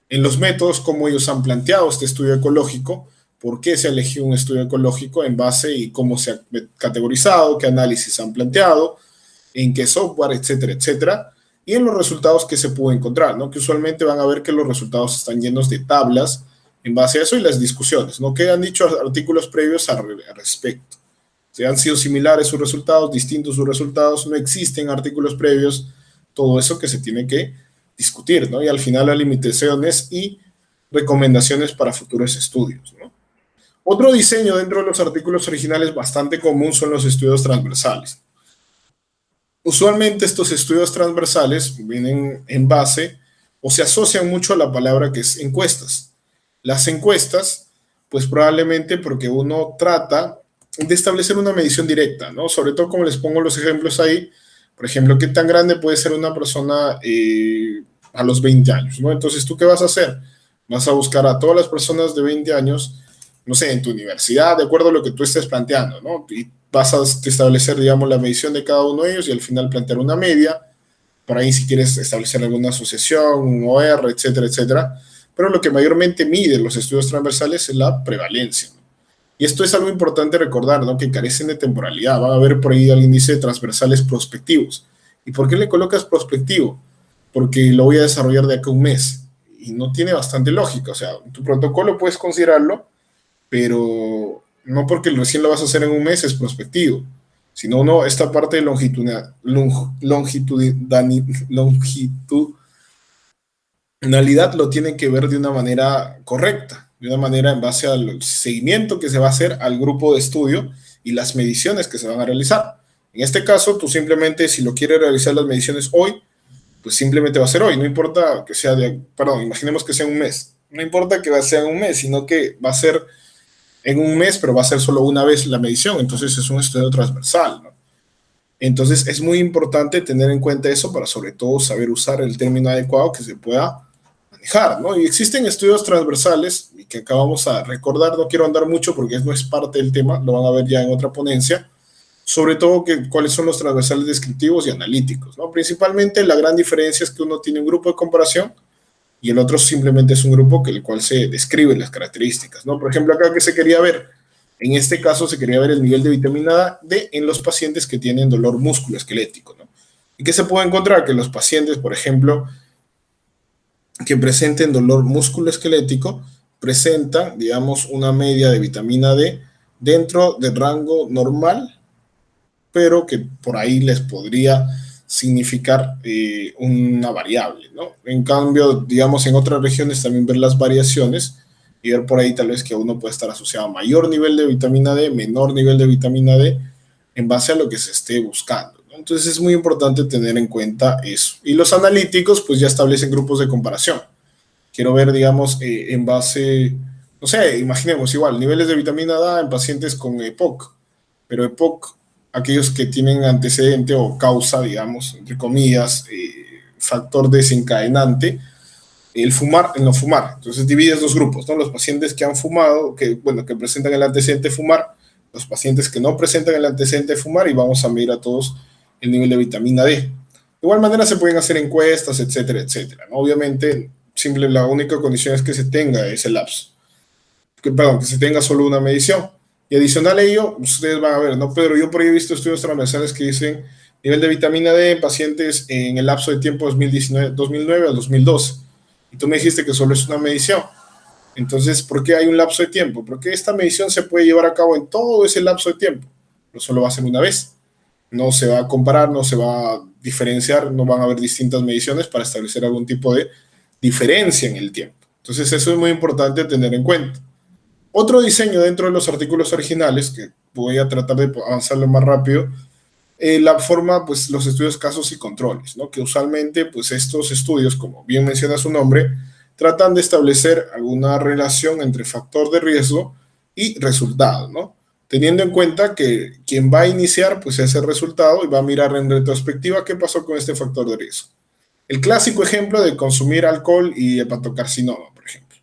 En los métodos, cómo ellos han planteado este estudio ecológico, por qué se eligió un estudio ecológico en base y cómo se ha categorizado, qué análisis han planteado, en qué software, etcétera, etcétera, y en los resultados que se pudo encontrar, ¿no? Que usualmente van a ver que los resultados están llenos de tablas en base a eso y las discusiones, ¿no? Que han dicho artículos previos al respecto. Si han sido similares sus resultados, distintos sus resultados, no existen artículos previos, todo eso que se tiene que discutir, ¿no? Y al final las limitaciones y recomendaciones para futuros estudios, ¿no? Otro diseño dentro de los artículos originales bastante común son los estudios transversales. Usualmente estos estudios transversales vienen en base o se asocian mucho a la palabra que es encuestas. Las encuestas, pues probablemente porque uno trata de establecer una medición directa, ¿no? Sobre todo como les pongo los ejemplos ahí, por ejemplo, qué tan grande puede ser una persona a los 20 años, ¿no? Entonces, ¿tú qué vas a hacer? Vas a buscar a todas las personas de 20 años, no sé, en tu universidad, de acuerdo a lo que tú estés planteando, ¿no? Y vas a establecer, digamos, la medición de cada uno de ellos y al final plantear una media, por ahí si quieres establecer alguna asociación, un OR, etcétera, etcétera. Pero lo que mayormente mide los estudios transversales es la prevalencia, ¿no? Y esto es algo importante recordar, ¿no? Que carecen de temporalidad. Van a ver por ahí el índice de transversales prospectivos. ¿Y por qué le colocas prospectivo? Porque lo voy a desarrollar de acá a un mes. Y no tiene bastante lógica. O sea, tu protocolo puedes considerarlo, pero no porque recién lo vas a hacer en un mes es prospectivo, sino no, esta parte de longitudinalidad lo tienen que ver de una manera correcta, de una manera en base al seguimiento que se va a hacer al grupo de estudio y las mediciones que se van a realizar. En este caso, tú simplemente, si lo quieres realizar las mediciones hoy, pues simplemente va a ser hoy, no importa que sea perdón, imaginemos que sea un mes, no importa que sea un mes, sino que va a ser en un mes, pero va a ser solo una vez la medición, entonces es un estudio transversal, ¿no? Entonces es muy importante tener en cuenta eso para sobre todo saber usar el término adecuado que se pueda manejar, ¿no? Y existen estudios transversales y que acabamos a recordar, no quiero andar mucho porque no es parte del tema, lo van a ver ya en otra ponencia, sobre todo cuáles son los transversales descriptivos y analíticos, ¿no? Principalmente la gran diferencia es que uno tiene un grupo de comparación y el otro simplemente es un grupo que el cual se describe las características, ¿no? Por ejemplo, acá que se quería ver, en este caso se quería ver el nivel de vitamina D en los pacientes que tienen dolor musculoesquelético, ¿no? ¿Y qué se puede encontrar? Que los pacientes, por ejemplo, que presenten dolor musculoesquelético, presentan, digamos, una media de vitamina D dentro del rango normal, pero que por ahí les podría significar una variable, ¿no? En cambio, digamos, en otras regiones también ver las variaciones y ver por ahí tal vez que uno puede estar asociado a mayor nivel de vitamina D, menor nivel de vitamina D, en base a lo que se esté buscando, ¿no? Entonces es muy importante tener en cuenta eso. Y los analíticos pues ya establecen grupos de comparación. Quiero ver, digamos, en base, no sé, imaginemos igual, niveles de vitamina D en pacientes con EPOC, pero EPOC aquellos que tienen antecedente o causa, digamos, entre comillas, factor desencadenante, el fumar, el no fumar. Entonces divides dos grupos, ¿no? Los pacientes que han fumado, que presentan el antecedente de fumar, los pacientes que no presentan el antecedente de fumar, y vamos a medir a todos el nivel de vitamina D. De igual manera se pueden hacer encuestas, etcétera, etcétera, ¿no? Obviamente, la única condición es que se tenga ese lapso, que se tenga solo una medición. Y adicional a ello, ustedes van a ver, ¿no, Pedro? Yo por ahí he visto estudios transversales que dicen nivel de vitamina D en pacientes en el lapso de tiempo 2009 a 2012. Y tú me dijiste que solo es una medición. Entonces, ¿por qué hay un lapso de tiempo? Porque esta medición se puede llevar a cabo en todo ese lapso de tiempo, pero solo va a ser una vez. No se va a comparar, no se va a diferenciar, no van a haber distintas mediciones para establecer algún tipo de diferencia en el tiempo. Entonces, eso es muy importante tener en cuenta. Otro diseño dentro de los artículos originales, que voy a tratar de avanzarlo más rápido, la forma, pues, los estudios casos y controles, ¿no? Que usualmente, pues, estos estudios, como bien menciona su nombre, tratan de establecer alguna relación entre factor de riesgo y resultado, ¿no? Teniendo en cuenta que quien va a iniciar, pues, ese resultado y va a mirar en retrospectiva qué pasó con este factor de riesgo. El clásico ejemplo de consumir alcohol y hepatocarcinoma, por ejemplo.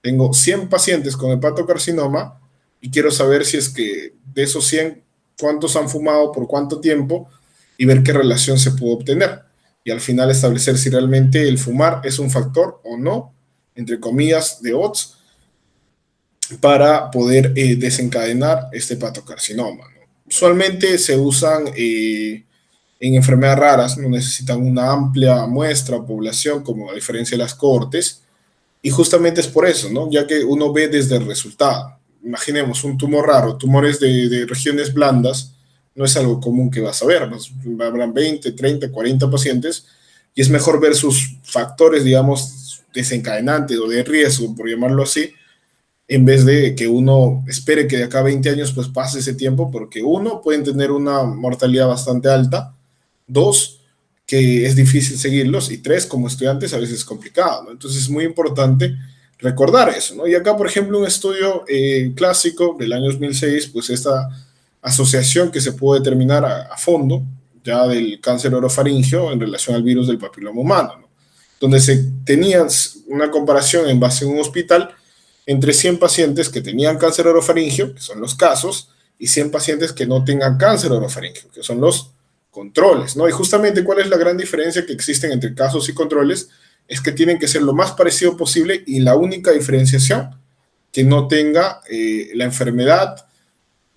Tengo 100 pacientes con hepatocarcinoma y quiero saber si es que de esos 100, cuántos han fumado, por cuánto tiempo, y ver qué relación se puede obtener. Y al final establecer si realmente el fumar es un factor o no, entre comillas, de odds, para poder desencadenar este hepatocarcinoma, ¿no? Usualmente se usan en enfermedades raras, no necesitan una amplia muestra o población, como a diferencia de las cohortes, y justamente es por eso, ¿no? Ya que uno ve desde el resultado. Imaginemos un tumor raro, tumores de regiones blandas, no es algo común que vas a ver, habrán 20, 30, 40 pacientes, y es mejor ver sus factores, digamos, desencadenantes o de riesgo, por llamarlo así, en vez de que uno espere que de acá a 20 años pues pase ese tiempo, porque uno, pueden tener una mortalidad bastante alta, dos, que es difícil seguirlos, y tres, como estudiantes a veces es complicado, ¿no? Entonces es muy importante recordar eso, ¿no? Y acá, por ejemplo, un estudio clásico del año 2006, pues esta asociación que se pudo determinar a fondo ya del cáncer orofaringio en relación al virus del papiloma humano, ¿no? Donde se tenía una comparación en base a un hospital entre 100 pacientes que tenían cáncer orofaringio, que son los casos, y 100 pacientes que no tengan cáncer orofaringio, que son los controles, ¿no? Y justamente, ¿cuál es la gran diferencia que existen entre casos y controles? Es que tienen que ser lo más parecido posible, y la única diferenciación, que no tenga la enfermedad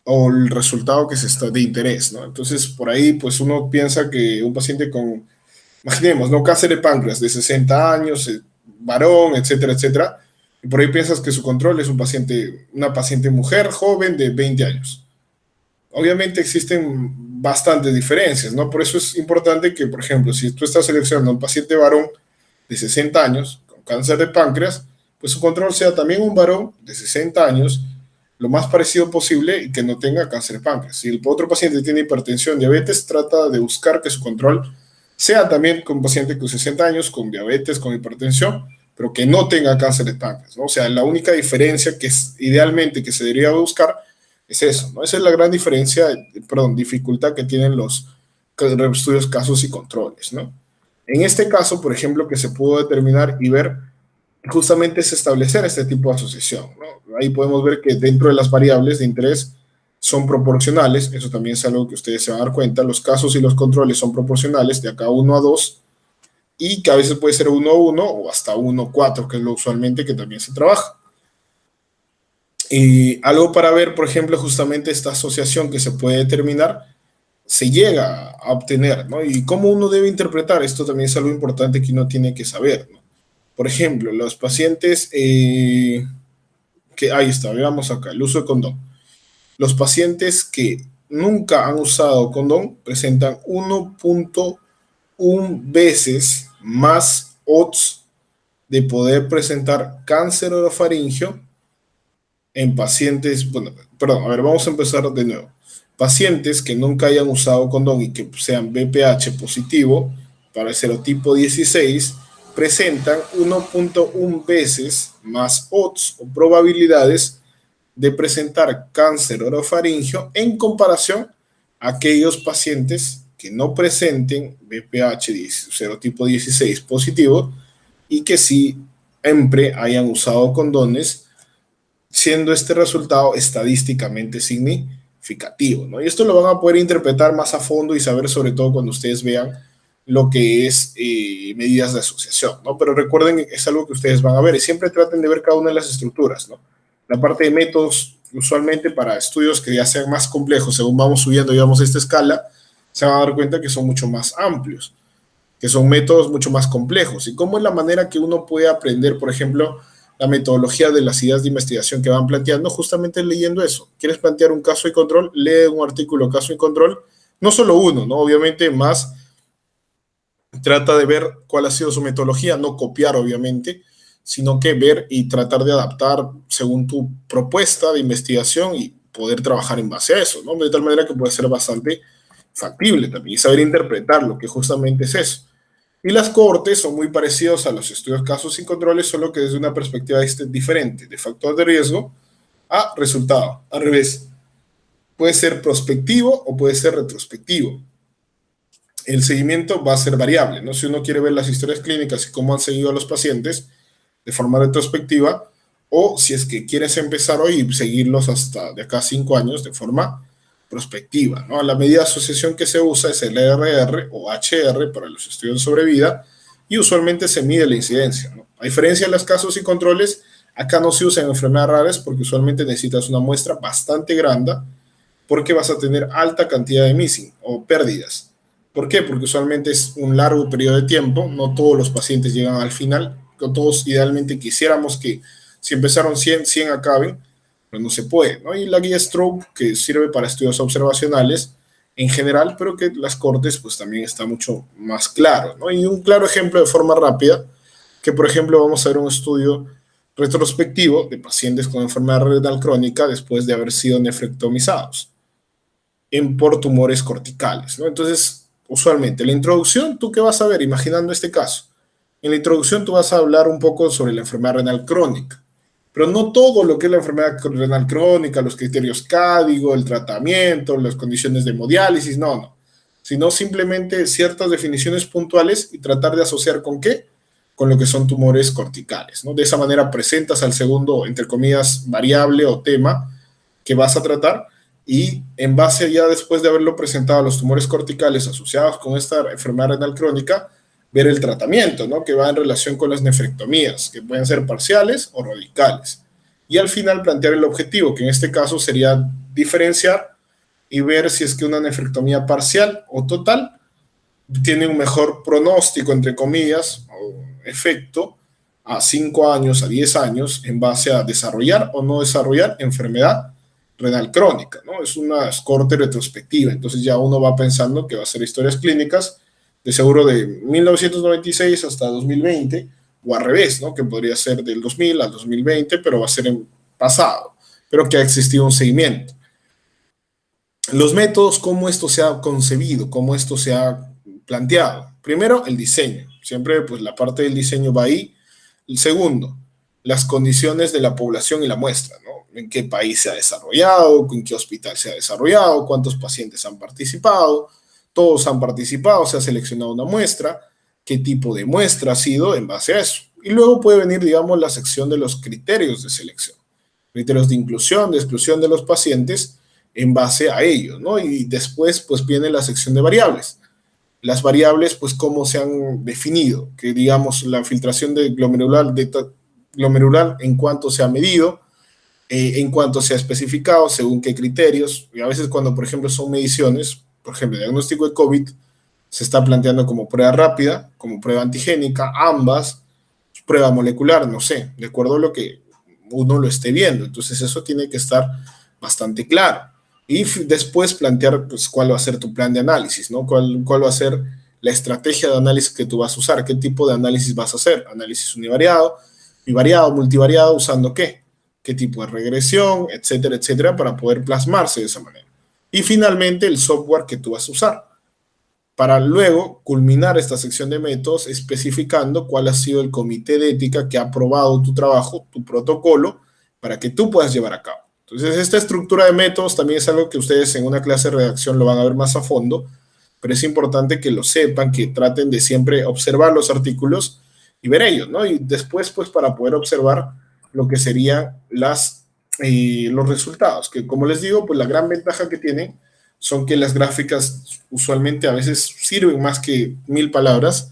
o el resultado que se está de interés, ¿no? Entonces, por ahí, pues uno piensa que un paciente con, imaginemos, ¿no? Cáncer de páncreas de 60 años, varón, etcétera, etcétera, y por ahí piensas que su control es una paciente mujer joven de 20 años. Obviamente existen bastantes diferencias, ¿no? Por eso es importante que, por ejemplo, si tú estás seleccionando a un paciente varón de 60 años con cáncer de páncreas, pues su control sea también un varón de 60 años, lo más parecido posible, y que no tenga cáncer de páncreas. Si el otro paciente tiene hipertensión, diabetes, trata de buscar que su control sea también con un paciente con 60 años, con diabetes, con hipertensión, pero que no tenga cáncer de páncreas, ¿no? O sea, la única diferencia que es idealmente que se debería buscar es eso, ¿no? Esa es la gran diferencia, dificultad que tienen los estudios casos y controles, ¿no? En este caso, por ejemplo, que se pudo determinar y ver, justamente es establecer este tipo de asociación, ¿no? Ahí podemos ver que dentro de las variables de interés son proporcionales, eso también es algo que ustedes se van a dar cuenta, los casos y los controles son proporcionales de acá 1 a 2, y que a veces puede ser 1 a 1 o hasta 1 a 4, que es lo usualmente que también se trabaja. Y algo para ver, por ejemplo, justamente esta asociación que se puede determinar, se llega a obtener, ¿no? Y cómo uno debe interpretar esto también es algo importante que uno tiene que saber, ¿no? Por ejemplo, los pacientes ahí está, veamos acá, el uso de condón. Los pacientes que nunca han usado condón presentan 1.1 veces más odds de poder presentar cáncer orofaringio en pacientes, bueno, perdón, a ver, vamos a empezar de nuevo. Pacientes que nunca hayan usado condón y que sean BPH positivo para el serotipo 16 presentan 1.1 veces más odds o probabilidades de presentar cáncer orofaringio en comparación aquellos pacientes que no presenten BPH serotipo 16 positivo y que siempre hayan usado condones, siendo este resultado estadísticamente significativo, ¿no? Y esto lo van a poder interpretar más a fondo y saber sobre todo cuando ustedes vean lo que es medidas de asociación, ¿no? Pero recuerden, es algo que ustedes van a ver y siempre traten de ver cada una de las estructuras, ¿no? La parte de métodos, usualmente para estudios que ya sean más complejos, según vamos subiendo, digamos, esta escala, se van a dar cuenta que son mucho más amplios, que son métodos mucho más complejos. ¿Y cómo es la manera que uno puede aprender, por ejemplo, la metodología de las ideas de investigación que van planteando? Justamente leyendo eso. ¿Quieres plantear un caso y control? Lee un artículo caso y control. No solo uno, ¿no? Obviamente más trata de ver cuál ha sido su metodología, no copiar, obviamente, sino que ver y tratar de adaptar según tu propuesta de investigación y poder trabajar en base a eso, ¿no? De tal manera que puede ser bastante factible también y saber interpretarlo, que justamente es eso. Y las cohortes son muy parecidos a los estudios casos y controles, solo que desde una perspectiva diferente, de factor de riesgo a resultado. Al revés, puede ser prospectivo o puede ser retrospectivo. El seguimiento va a ser variable, ¿no? Si uno quiere ver las historias clínicas y cómo han seguido a los pacientes de forma retrospectiva, o si es que quieres empezar hoy y seguirlos hasta de acá a 5 años de forma prospectiva, ¿no? La medida de asociación que se usa es el RR o HR para los estudios sobre vida y usualmente se mide la incidencia, ¿no? A diferencia de los casos y controles, acá no se usan enfermedades raras porque usualmente necesitas una muestra bastante grande porque vas a tener alta cantidad de missing o pérdidas. ¿Por qué? Porque usualmente es un largo periodo de tiempo, no todos los pacientes llegan al final, todos idealmente quisiéramos que si empezaron 100, 100 acaben, pero no se puede, ¿no? Y la guía Stroke, que sirve para estudios observacionales en general, pero que las cortes pues también está mucho más claro, ¿no? Y un claro ejemplo de forma rápida, que por ejemplo vamos a ver un estudio retrospectivo de pacientes con enfermedad renal crónica después de haber sido nefrectomizados por tumores corticales, ¿no? Entonces, usualmente, la introducción, ¿tú qué vas a ver? Imaginando este caso. En la introducción tú vas a hablar un poco sobre la enfermedad renal crónica, pero no todo lo que es la enfermedad renal crónica, los criterios CADIGO, el tratamiento, las condiciones de hemodiálisis, no, sino simplemente ciertas definiciones puntuales y tratar de asociar con qué, con lo que son tumores corticales, ¿no? De esa manera presentas al segundo, entre comillas, variable o tema que vas a tratar y en base ya después de haberlo presentado a los tumores corticales asociados con esta enfermedad renal crónica, ver el tratamiento, ¿no? Que va en relación con las nefrectomías, que pueden ser parciales o radicales. Y al final plantear el objetivo, que en este caso sería diferenciar y ver si es que una nefrectomía parcial o total tiene un mejor pronóstico, entre comillas, o efecto a 5 años, a 10 años, en base a desarrollar o no desarrollar enfermedad renal crónica, ¿no? Es una corte retrospectiva, entonces ya uno va pensando que va a ser historias clínicas de seguro de 1996 hasta 2020, o al revés, ¿no? Que podría ser del 2000 al 2020, pero va a ser en pasado, pero que ha existido un seguimiento. Los métodos, cómo esto se ha concebido, cómo esto se ha planteado. Primero, el diseño. Siempre, pues, la parte del diseño va ahí. El segundo, las condiciones de la población y la muestra, ¿no? En qué país se ha desarrollado, en qué hospital se ha desarrollado, cuántos pacientes han participado, todos han participado, se ha seleccionado una muestra, qué tipo de muestra ha sido en base a eso. Y luego puede venir, digamos, la sección de los criterios de selección, criterios de inclusión, de exclusión de los pacientes en base a ello, ¿no? Y después, pues, viene la sección de variables. Las variables, pues, cómo se han definido, que digamos, la filtración de glomerular en cuanto se ha medido, en cuanto se ha especificado, según qué criterios, y a veces cuando, por ejemplo, son mediciones, por ejemplo, el diagnóstico de COVID se está planteando como prueba rápida, como prueba antigénica, ambas, prueba molecular, no sé, de acuerdo a lo que uno lo esté viendo. Entonces eso tiene que estar bastante claro. Y después plantear pues, cuál va a ser tu plan de análisis, ¿no? ¿Cuál va a ser la estrategia de análisis que tú vas a usar? ¿Qué tipo de análisis vas a hacer? ¿Análisis univariado, bivariado, multivariado? ¿Usando qué? ¿Qué tipo de regresión? Etcétera, etcétera, para poder plasmarse de esa manera. Y finalmente el software que tú vas a usar, para luego culminar esta sección de métodos especificando cuál ha sido el comité de ética que ha aprobado tu trabajo, tu protocolo, para que tú puedas llevar a cabo. Entonces, esta estructura de métodos también es algo que ustedes en una clase de redacción lo van a ver más a fondo, pero es importante que lo sepan, que traten de siempre observar los artículos y ver ellos, ¿no? Y después, pues, para poder observar lo que serían los resultados, que como les digo, pues la gran ventaja que tienen son que las gráficas usualmente a veces sirven más que 1000 palabras,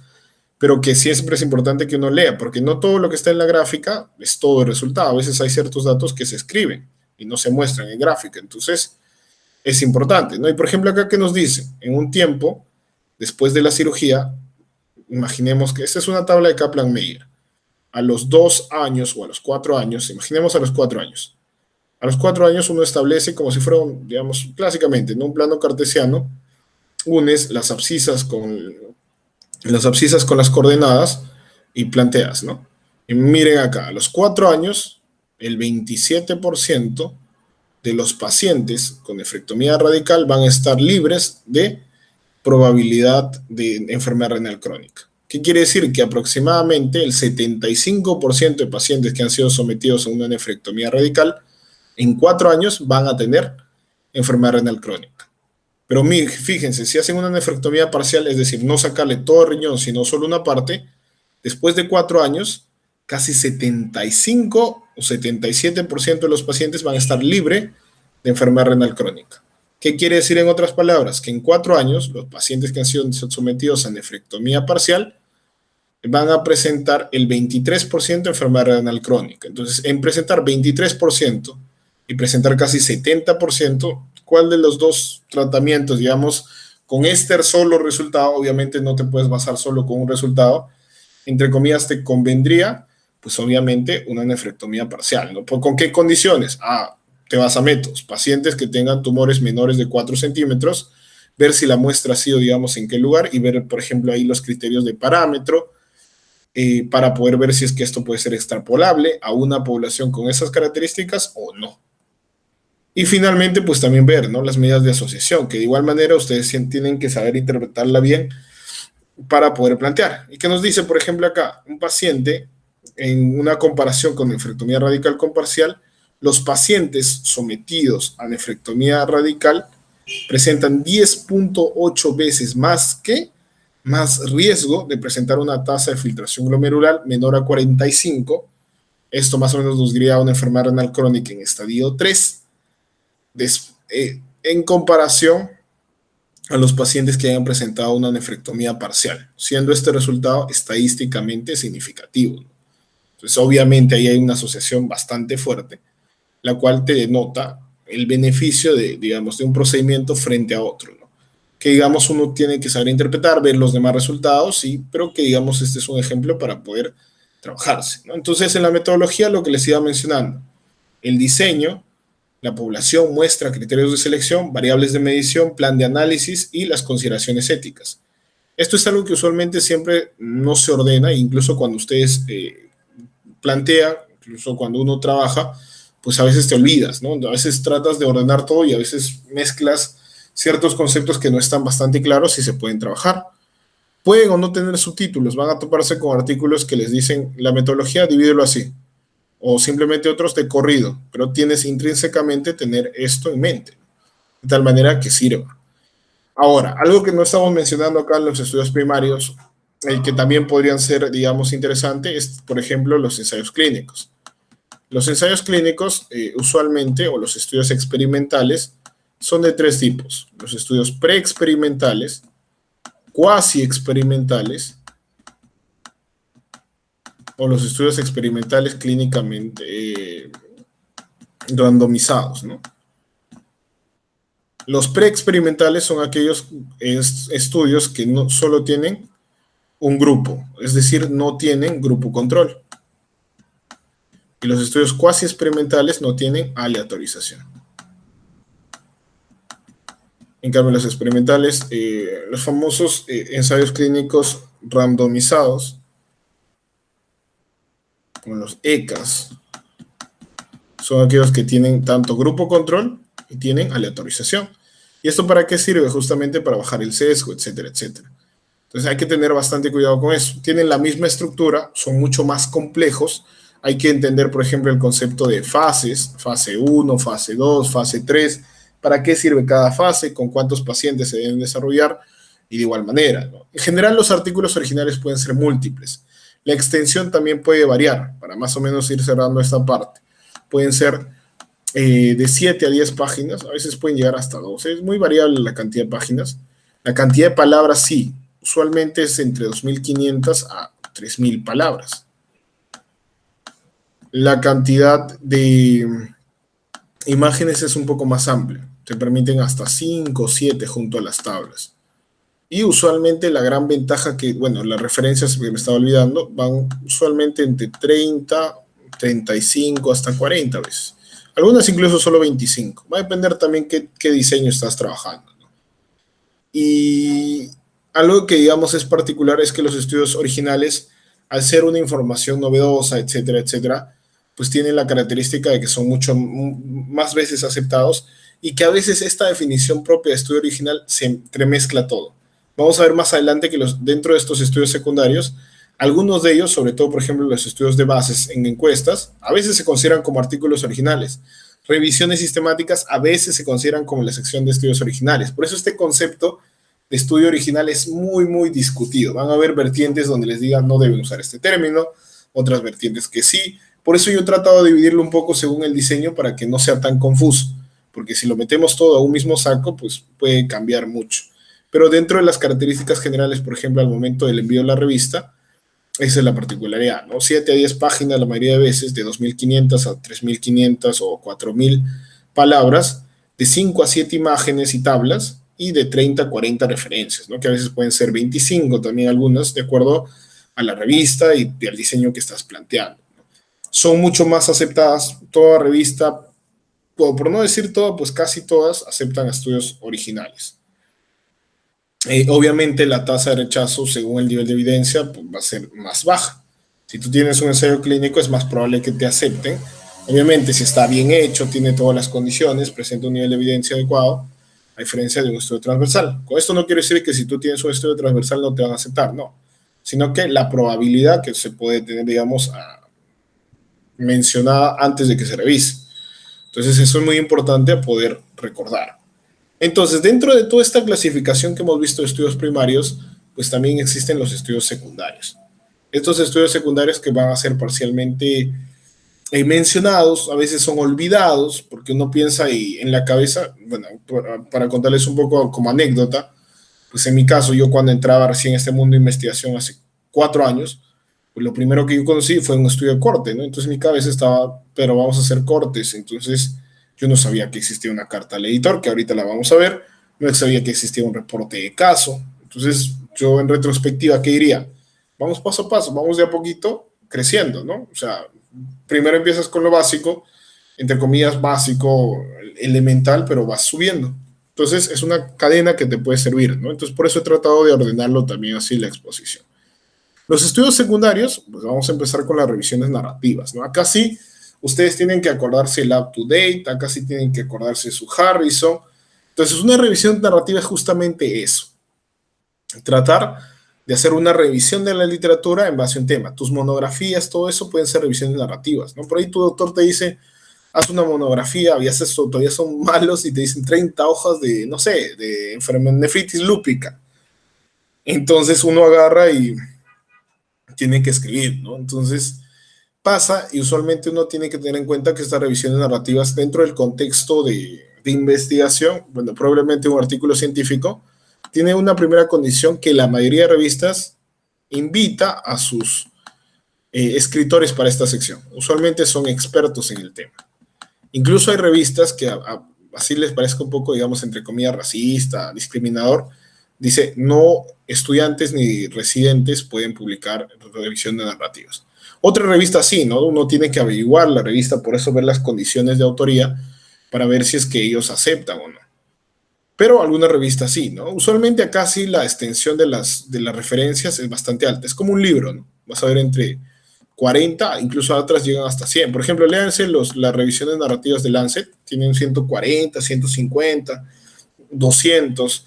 pero que siempre es importante que uno lea, porque no todo lo que está en la gráfica es todo el resultado. A veces hay ciertos datos que se escriben y no se muestran en gráfica. Entonces, es importante, ¿no? Y por ejemplo, acá que nos dice, en un tiempo, después de la cirugía, imaginemos que esta es una tabla de Kaplan-Meier. A los 2 años o a los 4 años, imaginemos a los 4 años. A los 4 años uno establece como si fuera, digamos, clásicamente, en un plano cartesiano, unes las abscisas con las coordenadas y planteas, ¿no? Y miren acá, a los 4 años, el 27% de los pacientes con nefrectomía radical van a estar libres de probabilidad de enfermedad renal crónica. ¿Qué quiere decir? Que aproximadamente el 75% de pacientes que han sido sometidos a una nefrectomía radical en 4 años van a tener enfermedad renal crónica. Pero fíjense, si hacen una nefrectomía parcial, es decir, no sacarle todo el riñón, sino solo una parte, después de 4 años, casi 75 o 77% de los pacientes van a estar libres de enfermedad renal crónica. ¿Qué quiere decir en otras palabras? Que en 4 años, los pacientes que han sido sometidos a nefrectomía parcial van a presentar el 23% de enfermedad renal crónica. Entonces, en presentar 23% y presentar casi 70%, ¿cuál de los dos tratamientos, digamos, con este solo resultado, obviamente no te puedes basar solo con un resultado, entre comillas, te convendría, pues obviamente una nefrectomía parcial, ¿no? ¿Con qué condiciones? Te vas a métodos, pacientes que tengan tumores menores de 4 centímetros, ver si la muestra ha sido, digamos, en qué lugar y ver, por ejemplo, ahí los criterios de parámetro para poder ver si es que esto puede ser extrapolable a una población con esas características o no. Y finalmente, pues también ver, ¿no?, las medidas de asociación, que de igual manera ustedes tienen que saber interpretarla bien para poder plantear. ¿Y qué nos dice, por ejemplo, acá? Un paciente, en una comparación con nefrectomía radical con parcial, los pacientes sometidos a nefrectomía radical presentan 10.8 veces más riesgo de presentar una tasa de filtración glomerular menor a 45. Esto más o menos nos diría una enfermedad renal crónica en estadio 3, en comparación a los pacientes que hayan presentado una nefrectomía parcial, siendo este resultado estadísticamente significativo. Entonces, obviamente, ahí hay una asociación bastante fuerte, la cual te denota el beneficio digamos, de un procedimiento frente a otro, ¿no? Que, digamos, uno tiene que saber interpretar, ver los demás resultados, sí, pero que, digamos, este es un ejemplo para poder trabajarse, ¿no? Entonces, en la metodología, lo que les iba mencionando, el diseño, la población, muestra, criterios de selección, variables de medición, plan de análisis y las consideraciones éticas. Esto es algo que usualmente siempre no se ordena, incluso cuando ustedes plantean, incluso cuando uno trabaja, pues a veces te olvidas, ¿no? A veces tratas de ordenar todo y a veces mezclas ciertos conceptos que no están bastante claros y se pueden trabajar. Pueden o no tener subtítulos, van a toparse con artículos que les dicen la metodología, divídelo así, o simplemente otros de corrido, pero tienes intrínsecamente tener esto en mente, de tal manera que sirva. Ahora, algo que no estamos mencionando acá en los estudios primarios, que también podrían ser, digamos, interesantes, es, por ejemplo, los ensayos clínicos. Los ensayos clínicos, usualmente, o los estudios experimentales, son de 3 tipos. Los estudios preexperimentales, cuasi experimentales, o los estudios experimentales clínicamente randomizados, ¿no? Los preexperimentales son aquellos estudios que no solo tienen un grupo, es decir, no tienen grupo control. Y los estudios cuasi experimentales no tienen aleatorización. En cambio, los experimentales, los famosos ensayos clínicos randomizados, como los ECAS, son aquellos que tienen tanto grupo control y tienen aleatorización. ¿Y esto para qué sirve? Justamente para bajar el sesgo, etcétera, etcétera. Entonces hay que tener bastante cuidado con eso. Tienen la misma estructura, son mucho más complejos, Hay que entender, por ejemplo, el concepto de fases, fase 1, fase 2, fase 3, para qué sirve cada fase, con cuántos pacientes se deben desarrollar y de igual manera, ¿no? En general, los artículos originales pueden ser múltiples. La extensión también puede variar, para más o menos ir cerrando esta parte. Pueden ser de 7 a 10 páginas, a veces pueden llegar hasta 12. Es muy variable la cantidad de páginas. La cantidad de palabras sí, usualmente es entre 2.500 a 3.000 palabras. La cantidad de imágenes es un poco más amplia. Te permiten hasta 5 o 7 junto a las tablas. Y usualmente la gran ventaja que, bueno, las referencias que me estaba olvidando, van usualmente entre 30, 35 hasta 40 veces. Algunas incluso solo 25. Va a depender también qué diseño estás trabajando, ¿no? Y algo que digamos es particular es que los estudios originales, al ser una información novedosa, etcétera, etcétera, pues tienen la característica de que son mucho más veces aceptados y que a veces esta definición propia de estudio original se entremezcla todo. Vamos a ver más adelante que dentro de estos estudios secundarios, algunos de ellos, sobre todo, por ejemplo, los estudios de bases en encuestas, a veces se consideran como artículos originales. Revisiones sistemáticas a veces se consideran como la sección de estudios originales. Por eso este concepto de estudio original es muy, muy discutido. Van a haber vertientes donde les digan no deben usar este término, otras vertientes que sí. Por eso yo he tratado de dividirlo un poco según el diseño para que no sea tan confuso. Porque si lo metemos todo a un mismo saco, pues puede cambiar mucho. Pero dentro de las características generales, por ejemplo, al momento del envío de la revista, esa es la particularidad, ¿no? 7 a 10 páginas la mayoría de veces, de 2.500 a 3.500 o 4.000 palabras, de 5 a 7 imágenes y tablas, y de 30 a 40 referencias, ¿no? Que a veces pueden ser 25 también algunas, de acuerdo a la revista y al diseño que estás planteando, ¿no? Son mucho más aceptadas, toda revista, por no decir todo, pues casi todas aceptan estudios originales. Obviamente la tasa de rechazo según el nivel de evidencia pues, va a ser más baja. Si tú tienes un ensayo clínico es más probable que te acepten. Obviamente si está bien hecho, tiene todas las condiciones, presenta un nivel de evidencia adecuado, a diferencia de un estudio transversal. Con esto no quiere decir que si tú tienes un estudio transversal no te van a aceptar, no. Sino que la probabilidad que se puede tener, digamos, mencionada antes de que se revise. Entonces eso es muy importante a poder recordar. Entonces, dentro de toda esta clasificación que hemos visto de estudios primarios, pues también existen los estudios secundarios. Estos estudios secundarios que van a ser parcialmente mencionados, a veces son olvidados, porque uno piensa y en la cabeza, bueno, para contarles un poco como anécdota, pues en mi caso, yo cuando entraba recién a este mundo de investigación hace 4 años, pues lo primero que yo conocí fue un estudio de corte, ¿no? Entonces mi cabeza estaba, pero vamos a hacer cortes, entonces yo no sabía que existía una carta al editor, que ahorita la vamos a ver. No sabía que existía un reporte de caso. Entonces, yo en retrospectiva, ¿qué diría? Vamos paso a paso, vamos de a poquito creciendo, ¿no? O sea, primero empiezas con lo básico, entre comillas, básico, elemental, pero vas subiendo. Entonces, es una cadena que te puede servir, ¿no? Entonces, por eso he tratado de ordenarlo también así la exposición. Los estudios secundarios, pues vamos a empezar con las revisiones narrativas, ¿no? Acá sí ustedes tienen que acordarse el up-to-date, acá sí tienen que acordarse su Harrison. Entonces, una revisión narrativa es justamente eso. Tratar de hacer una revisión de la literatura en base a un tema. Tus monografías, todo eso pueden ser revisiones narrativas, ¿no? Por ahí tu doctor te dice, haz una monografía, y haces eso, todavía son malos y te dicen 30 hojas de, no sé, de enfermedad nefritis lúpica. Entonces, uno agarra y tiene que escribir, ¿no? Entonces pasa y usualmente uno tiene que tener en cuenta que estas revisiones narrativas dentro del contexto de investigación, bueno, probablemente un artículo científico, tiene una primera condición que la mayoría de revistas invita a sus escritores para esta sección. Usualmente son expertos en el tema. Incluso hay revistas que así les parezca un poco, digamos, entre comillas, racista, discriminador, dice, no estudiantes ni residentes pueden publicar revisiones narrativas. Otra revista sí, ¿no? Uno tiene que averiguar la revista, por eso ver las condiciones de autoría para ver si es que ellos aceptan o no. Pero algunas revistas sí, ¿no? Usualmente acá sí la extensión de las referencias es bastante alta. Es como un libro, ¿no? Vas a ver entre 40, incluso otras llegan hasta 100. Por ejemplo, léanse las revisiones narrativas de Lancet, tienen 140, 150, 200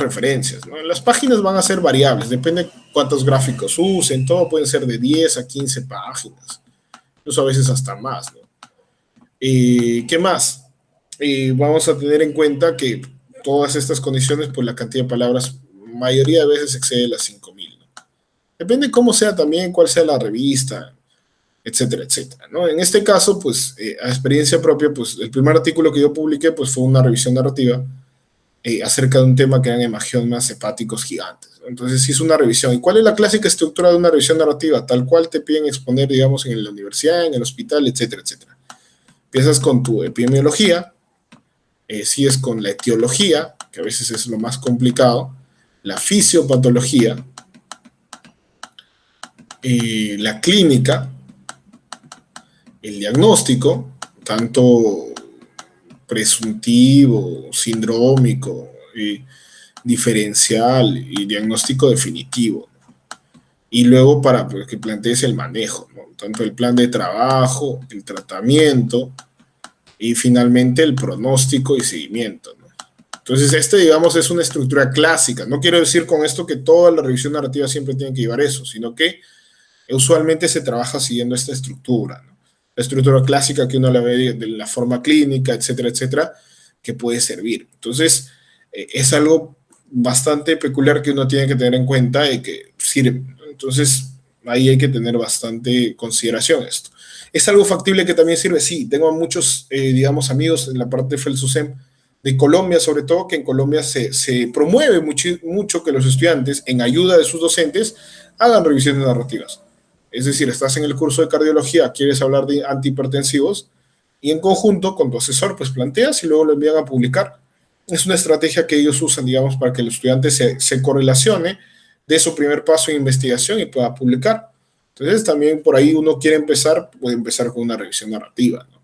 referencias, ¿no? Las páginas van a ser variables, depende cuántos gráficos usen, todo pueden ser de 10 a 15 páginas. incluso a veces hasta más, ¿no? ¿Qué más? Vamos a tener en cuenta que todas estas condiciones, pues la cantidad de palabras, mayoría de veces excede las 5.000, ¿no? Depende cómo sea también, cuál sea la revista, etcétera, etcétera, ¿no? En este caso, pues, a experiencia propia, pues, el primer artículo que yo publiqué, pues, fue una revisión narrativa acerca de un tema que eran hemangiomas hepáticos gigantes, ¿no? Entonces, hice una revisión. ¿Y cuál es la clásica estructura de una revisión narrativa? Tal cual te piden exponer, digamos, en la universidad, en el hospital, etcétera, etcétera. Empiezas con tu epidemiología, sigues con la etiología, que a veces es lo más complicado, la fisiopatología, la clínica, el diagnóstico, tanto presuntivo, sindrómico, diferencial y diagnóstico definitivo. Y luego para que plantees el manejo, ¿no? Tanto el plan de trabajo, el tratamiento y finalmente el pronóstico y seguimiento, ¿no? Entonces, digamos, es una estructura clásica. No quiero decir con esto que toda la revisión narrativa siempre tiene que llevar eso, sino que usualmente se trabaja siguiendo esta estructura, ¿no? La estructura clásica que uno la ve de la forma clínica, etcétera, etcétera, que puede servir. Entonces, es algo bastante peculiar que uno tiene que tener en cuenta y que sirve. Entonces, ahí hay que tener bastante consideración esto. ¿Es algo factible que también sirve? Sí, tengo muchos, digamos, amigos en la parte de FELSUSEM de Colombia, sobre todo, que en Colombia se promueve mucho que los estudiantes, en ayuda de sus docentes, hagan revisiones narrativas. Es decir, estás en el curso de cardiología, quieres hablar de antihipertensivos y en conjunto con tu asesor, pues planteas y luego lo envían a publicar. Es una estrategia que ellos usan, digamos, para que el estudiante se correlacione de su primer paso en investigación y pueda publicar. Entonces, también por ahí uno quiere empezar, puede empezar con una revisión narrativa, ¿no?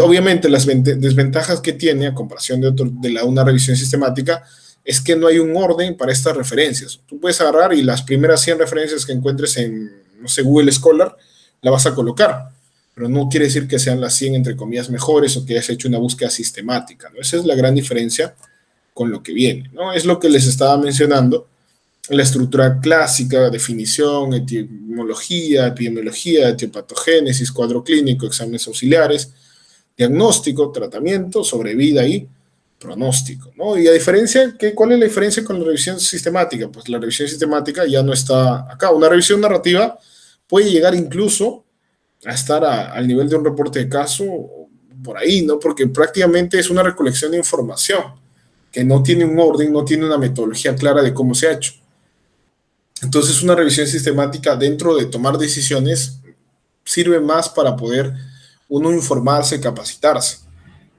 Obviamente, las desventajas que tiene a comparación de una revisión sistemática es que no hay un orden para estas referencias. Tú puedes agarrar y las primeras 100 referencias que encuentres en, no sé, Google Scholar, la vas a colocar, pero no quiere decir que sean las 100 entre comillas mejores o que hayas hecho una búsqueda sistemática, ¿no? Esa es la gran diferencia con lo que viene, ¿no? Es lo que les estaba mencionando, la estructura clásica, definición, etimología, epidemiología, etiopatogénesis, cuadro clínico, exámenes auxiliares, diagnóstico, tratamiento, sobrevida y pronóstico, ¿no? Y a diferencia, ¿cuál es la diferencia con la revisión sistemática? Pues la revisión sistemática ya no está acá. Una revisión narrativa puede llegar incluso a estar al nivel de un reporte de caso, por ahí, ¿no? Porque prácticamente es una recolección de información que no tiene un orden, no tiene una metodología clara de cómo se ha hecho. Entonces, una revisión sistemática dentro de tomar decisiones sirve más para poder uno informarse, capacitarse.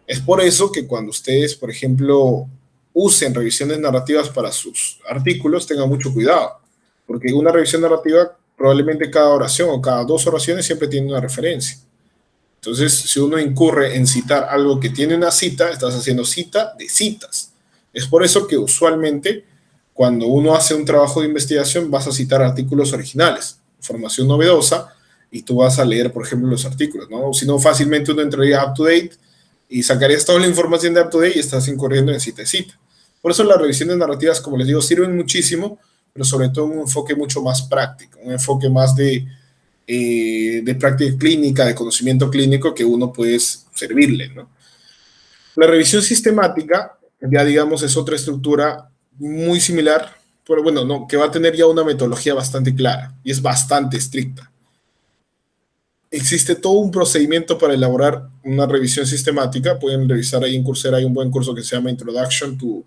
Es por eso que cuando ustedes, por ejemplo, usen revisiones narrativas para sus artículos, tengan mucho cuidado, porque una revisión narrativa probablemente cada oración o cada 2 oraciones siempre tiene una referencia. Entonces, si uno incurre en citar algo que tiene una cita, estás haciendo cita de citas. Es por eso que usualmente cuando uno hace un trabajo de investigación vas a citar artículos originales, información novedosa, y tú vas a leer, por ejemplo, los artículos, ¿no? Si no, fácilmente uno entraría up to date y sacarías toda la información de up to date y estás incurriendo en cita y cita. Por eso las revisiones narrativas, como les digo, sirven muchísimo, pero sobre todo un enfoque mucho más práctico, un enfoque más de práctica clínica, de conocimiento clínico que uno puede servirle, ¿no? La revisión sistemática, ya digamos, es otra estructura muy similar, pero bueno, no, que va a tener ya una metodología bastante clara y es bastante estricta. Existe todo un procedimiento para elaborar una revisión sistemática. Pueden revisar ahí en Coursera, hay un buen curso que se llama Introduction to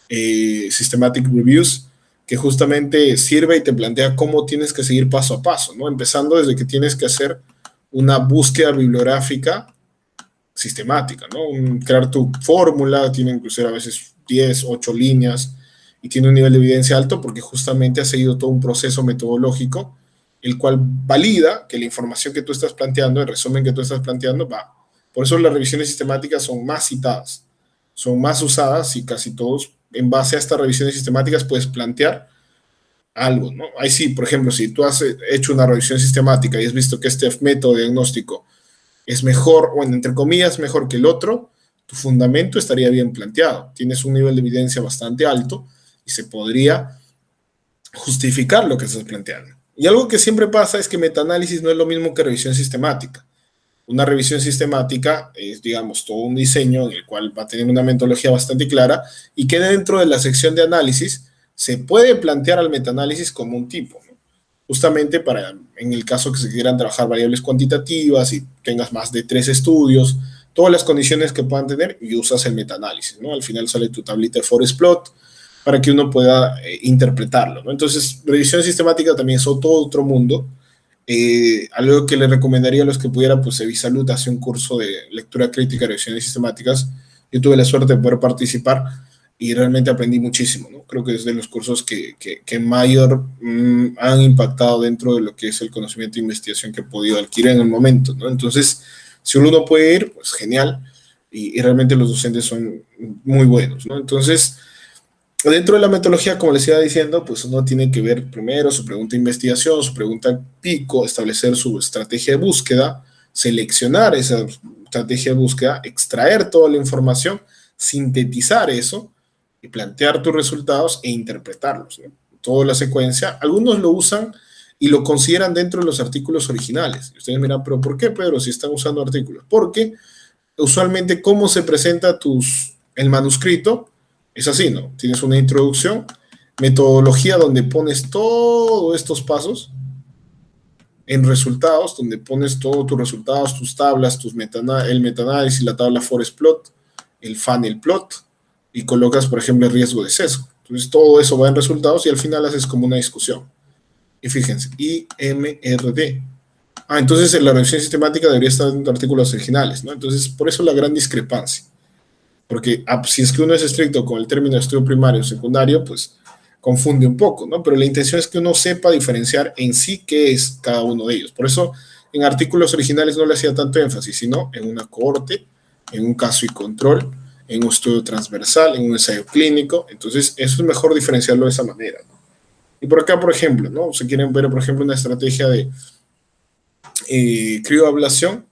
Systematic Reviews, que justamente sirve y te plantea cómo tienes que seguir paso a paso, ¿no? Empezando desde que tienes que hacer una búsqueda bibliográfica sistemática, ¿no? Crear tu fórmula, tiene incluso a veces 10, 8 líneas y tiene un nivel de evidencia alto porque justamente ha seguido todo un proceso metodológico el cual valida que la información que tú estás planteando, el resumen que tú estás planteando, va. Por eso las revisiones sistemáticas son más citadas, son más usadas y casi todos, en base a estas revisiones sistemáticas, puedes plantear algo, ¿no? Ahí sí, por ejemplo, si tú has hecho una revisión sistemática y has visto que este método de diagnóstico es mejor, o entre comillas, mejor que el otro, tu fundamento estaría bien planteado. Tienes un nivel de evidencia bastante alto y se podría justificar lo que estás planteando. Y algo que siempre pasa es que metaanálisis no es lo mismo que revisión sistemática. Una revisión sistemática es, digamos, todo un diseño en el cual va a tener una metodología bastante clara y que dentro de la sección de análisis se puede plantear al metaanálisis como un tipo, ¿no? Justamente para, en el caso que se quieran trabajar variables cuantitativas y tengas más de 3 estudios, todas las condiciones que puedan tener y usas el metaanálisis, ¿no? Al final sale tu tablita de forest plot para que uno pueda interpretarlo, ¿no? Entonces, revisión sistemática también es todo otro mundo. Algo que le recomendaría a los que pudieran, pues Evisalud hace un curso de lectura crítica y revisiones sistemáticas. Yo tuve la suerte de poder participar y realmente aprendí muchísimo, ¿no? Creo que es de los cursos que mayor han impactado dentro de lo que es el conocimiento de investigación que he podido adquirir en el momento, ¿no? Entonces, si uno puede ir, pues genial, y realmente los docentes son muy buenos, ¿no? Entonces, dentro de la metodología, como les iba diciendo, pues uno tiene que ver primero su pregunta de investigación, su pregunta pico, establecer su estrategia de búsqueda, seleccionar esa estrategia de búsqueda, extraer toda la información, sintetizar eso y plantear tus resultados e interpretarlos, ¿no? Toda la secuencia. Algunos lo usan y lo consideran dentro de los artículos originales. Y ustedes miran, pero ¿por qué, Pedro, si están usando artículos? Porque usualmente cómo se presenta el manuscrito es así, ¿no? Tienes una introducción, metodología donde pones todos estos pasos en resultados, donde pones todos tus resultados, tus tablas, el metaanálisis, la tabla forest plot, el funnel plot, y colocas, por ejemplo, el riesgo de sesgo. Entonces, todo eso va en resultados y al final haces como una discusión. Y fíjense, IMRD. Entonces la revisión sistemática debería estar en artículos originales, ¿no? Entonces, por eso la gran discrepancia. Porque si es que uno es estricto con el término de estudio primario o secundario, pues confunde un poco, ¿no? Pero la intención es que uno sepa diferenciar en sí qué es cada uno de ellos. Por eso en artículos originales no le hacía tanto énfasis, sino en una cohorte, en un caso y control, en un estudio transversal, en un ensayo clínico. Entonces eso es mejor diferenciarlo de esa manera, ¿no? Y por acá, por ejemplo, ¿no? Si quieren ver, por ejemplo, una estrategia de crioablación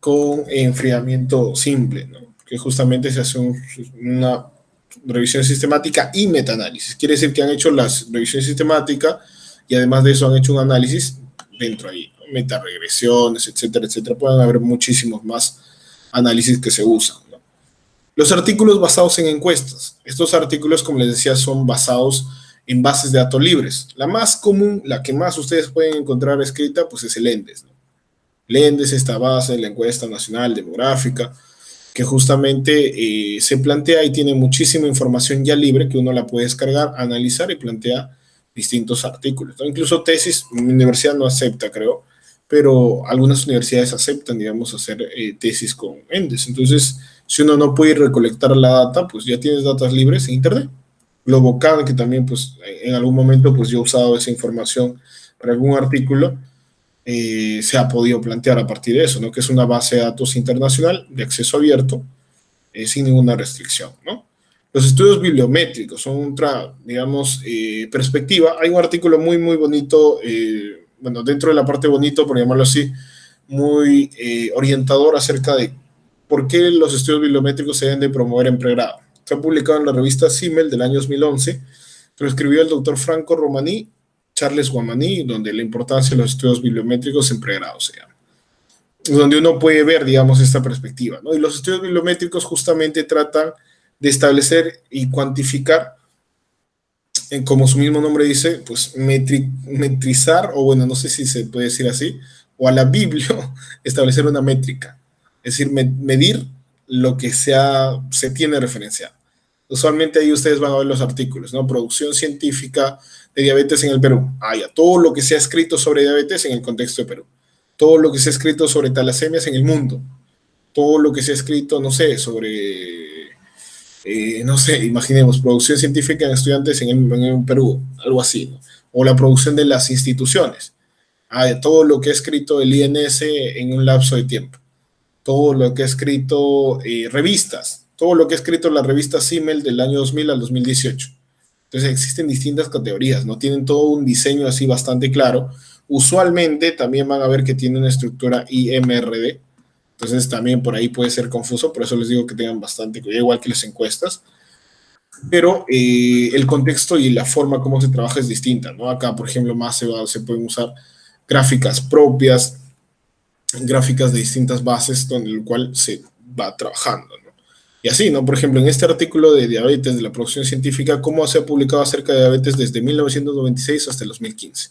con enfriamiento simple, ¿no? Que justamente se hace una revisión sistemática y metaanálisis. Quiere decir que han hecho la revisión sistemática y además de eso han hecho un análisis dentro ahí, ¿no? Metaregresiones, etcétera, etcétera. Pueden haber muchísimos más análisis que se usan, ¿no? Los artículos basados en encuestas. Estos artículos, como les decía, son basados en bases de datos libres. La más común, la que más ustedes pueden encontrar escrita, pues es el ENDES, ¿no? El ENDES, esta base, la encuesta nacional demográfica, que justamente se plantea y tiene muchísima información ya libre que uno la puede descargar, analizar y plantea distintos artículos, ¿no? Incluso tesis, mi universidad no acepta, creo, pero algunas universidades aceptan, digamos, hacer tesis con ENDES. Entonces, si uno no puede recolectar la data, pues ya tienes datas libres en Internet. Globocan, que también, pues, en algún momento, pues yo he usado esa información para algún artículo, se ha podido plantear a partir de eso, ¿no? Que es una base de datos internacional de acceso abierto, sin ninguna restricción, ¿no? Los estudios bibliométricos son otra, digamos, perspectiva. Hay un artículo muy, muy bonito, bueno, dentro de la parte bonito, por llamarlo así, muy orientador acerca de por qué los estudios bibliométricos se deben de promover en pregrado. Se ha publicado en la revista CIMEL del año 2011, lo escribió el doctor Franco Romaní, Charles Guamaní, donde la importancia de los estudios bibliométricos en pregrado se llama, donde uno puede ver, digamos, esta perspectiva, ¿no? Y los estudios bibliométricos justamente tratan de establecer y cuantificar, como su mismo nombre dice, pues metrizar, o bueno, no sé si se puede decir así, o a la biblio, establecer una métrica, es decir, medir lo que se tiene referenciado. Usualmente ahí ustedes van a ver los artículos, ¿no? Producción científica de diabetes en el Perú. Ya, todo lo que se ha escrito sobre diabetes en el contexto de Perú. Todo lo que se ha escrito sobre talasemias en el mundo. Todo lo que se ha escrito, no sé, sobre, no sé, imaginemos, producción científica en estudiantes en Perú, algo así, ¿no? O la producción de las instituciones. Todo lo que ha escrito el INS en un lapso de tiempo. Todo lo que ha escrito revistas, todo lo que ha escrito la revista CIMEL del año 2000 al 2018. Entonces existen distintas categorías, ¿no? Tienen todo un diseño así bastante claro. Usualmente también van a ver que tiene una estructura IMRD, entonces también por ahí puede ser confuso, por eso les digo que tengan bastante cuidado, igual que las encuestas. pero el contexto y la forma como se trabaja es distinta, ¿no? Acá, por ejemplo, más se pueden usar gráficas propias, gráficas de distintas bases, donde el cual se va trabajando, ¿no? Y así, ¿no? Por ejemplo, en este artículo de diabetes de la producción científica, ¿cómo se ha publicado acerca de diabetes desde 1996 hasta el 2015?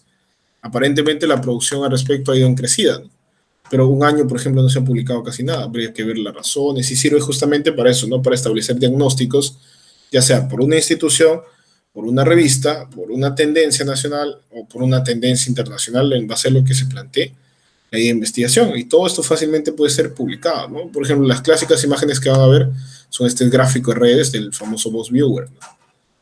Aparentemente la producción al respecto ha ido en crecida, ¿no? Pero un año, por ejemplo, no se ha publicado casi nada. Habría que ver las razones y sirve justamente para eso, ¿no? Para establecer diagnósticos, ya sea por una institución, por una revista, por una tendencia nacional o por una tendencia internacional en base a lo que se plantee la investigación. Y todo esto fácilmente puede ser publicado, ¿no? Por ejemplo, las clásicas imágenes que van a ver son este gráfico de redes del famoso Boss Viewer, ¿no?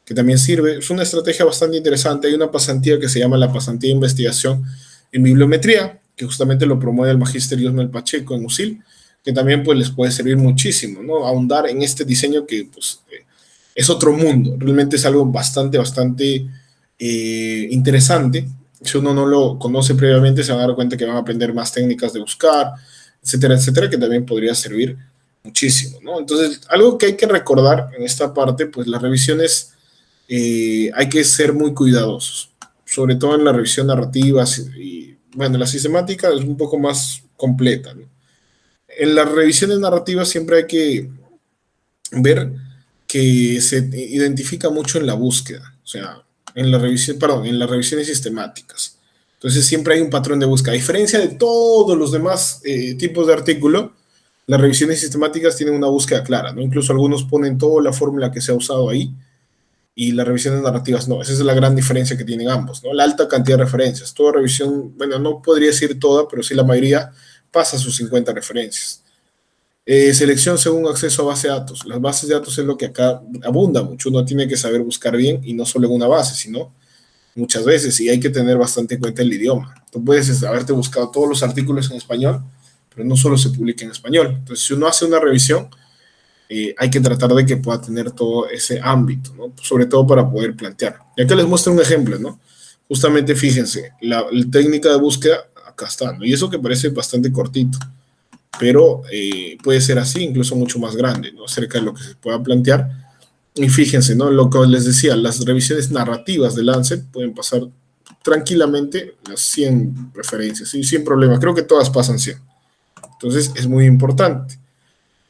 Que también sirve. Es una estrategia bastante interesante. Hay una pasantía que se llama la pasantía de investigación en bibliometría, que justamente lo promueve el magíster Yosmel Pacheco en USIL, que también pues les puede servir muchísimo, ¿no? Ahondar en este diseño que pues es otro mundo, realmente es algo bastante interesante. Si uno no lo conoce previamente, se van a dar cuenta que van a aprender más técnicas de buscar, etcétera, etcétera, que también podría servir muchísimo, ¿no? Entonces, algo que hay que recordar en esta parte, pues las revisiones hay que ser muy cuidadosos, sobre todo en la revisión narrativa y, bueno, la sistemática es un poco más completa, ¿no? En las revisiones narrativas siempre hay que ver que se identifica mucho en la búsqueda, o sea, en la revisión, perdón, en las revisiones sistemáticas. Entonces siempre hay un patrón de búsqueda. A diferencia de todos los demás tipos de artículo, las revisiones sistemáticas tienen una búsqueda clara, ¿no? Incluso algunos ponen toda la fórmula que se ha usado ahí y las revisiones narrativas no. Esa es la gran diferencia que tienen ambos, ¿no? La alta cantidad de referencias. Toda revisión, bueno, no podría decir toda, pero sí la mayoría pasa sus 50 referencias. Selección según acceso a base de datos. Las bases de datos es lo que acá abunda mucho. Uno tiene que saber buscar bien y no solo en una base, sino muchas veces. Y hay que tener bastante en cuenta el idioma. Tú puedes haberte buscado todos los artículos en español, pero no solo se publica en español. Entonces, si uno hace una revisión, hay que tratar de que pueda tener todo ese ámbito, ¿no? Sobre todo para poder plantear. Y acá les muestro un ejemplo, ¿no? Justamente fíjense, la técnica de búsqueda acá está, ¿no? Y eso que parece bastante cortito, pero puede ser así, incluso mucho más grande, ¿no? Acerca de lo que se pueda plantear. Y fíjense, ¿no? Lo que les decía, las revisiones narrativas de Lancet pueden pasar tranquilamente las 100 referencias, ¿sí? Sin problema. Creo que todas pasan 100. Entonces, es muy importante.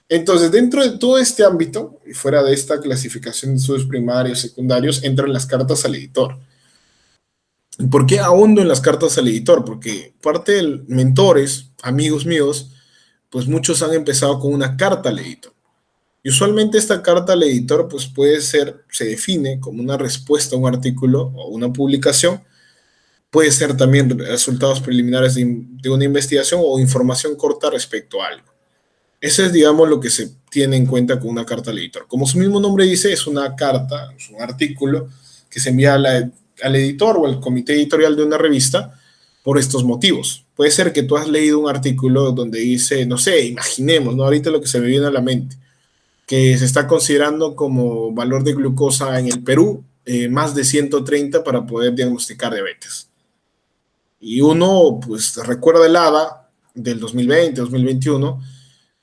Entonces, dentro de todo este ámbito, y fuera de esta clasificación de estudios primarios, secundarios, entran las cartas al editor. ¿Por qué ahondo en las cartas al editor? Porque parte de mentores, amigos míos, pues muchos han empezado con una carta al editor. Y usualmente esta carta al editor pues puede ser, se define como una respuesta a un artículo o una publicación, puede ser también resultados preliminares de una investigación o información corta respecto a algo. Ese es, digamos, lo que se tiene en cuenta con una carta al editor. Como su mismo nombre dice, es una carta, es un artículo que se envía al editor o al comité editorial de una revista por estos motivos. Puede ser que tú has leído un artículo donde dice, no sé, imaginemos, ¿no? Ahorita lo que se me viene a la mente, que se está considerando como valor de glucosa en el Perú más de 130 para poder diagnosticar diabetes. Y uno, pues, recuerda el ADA del 2020, 2021,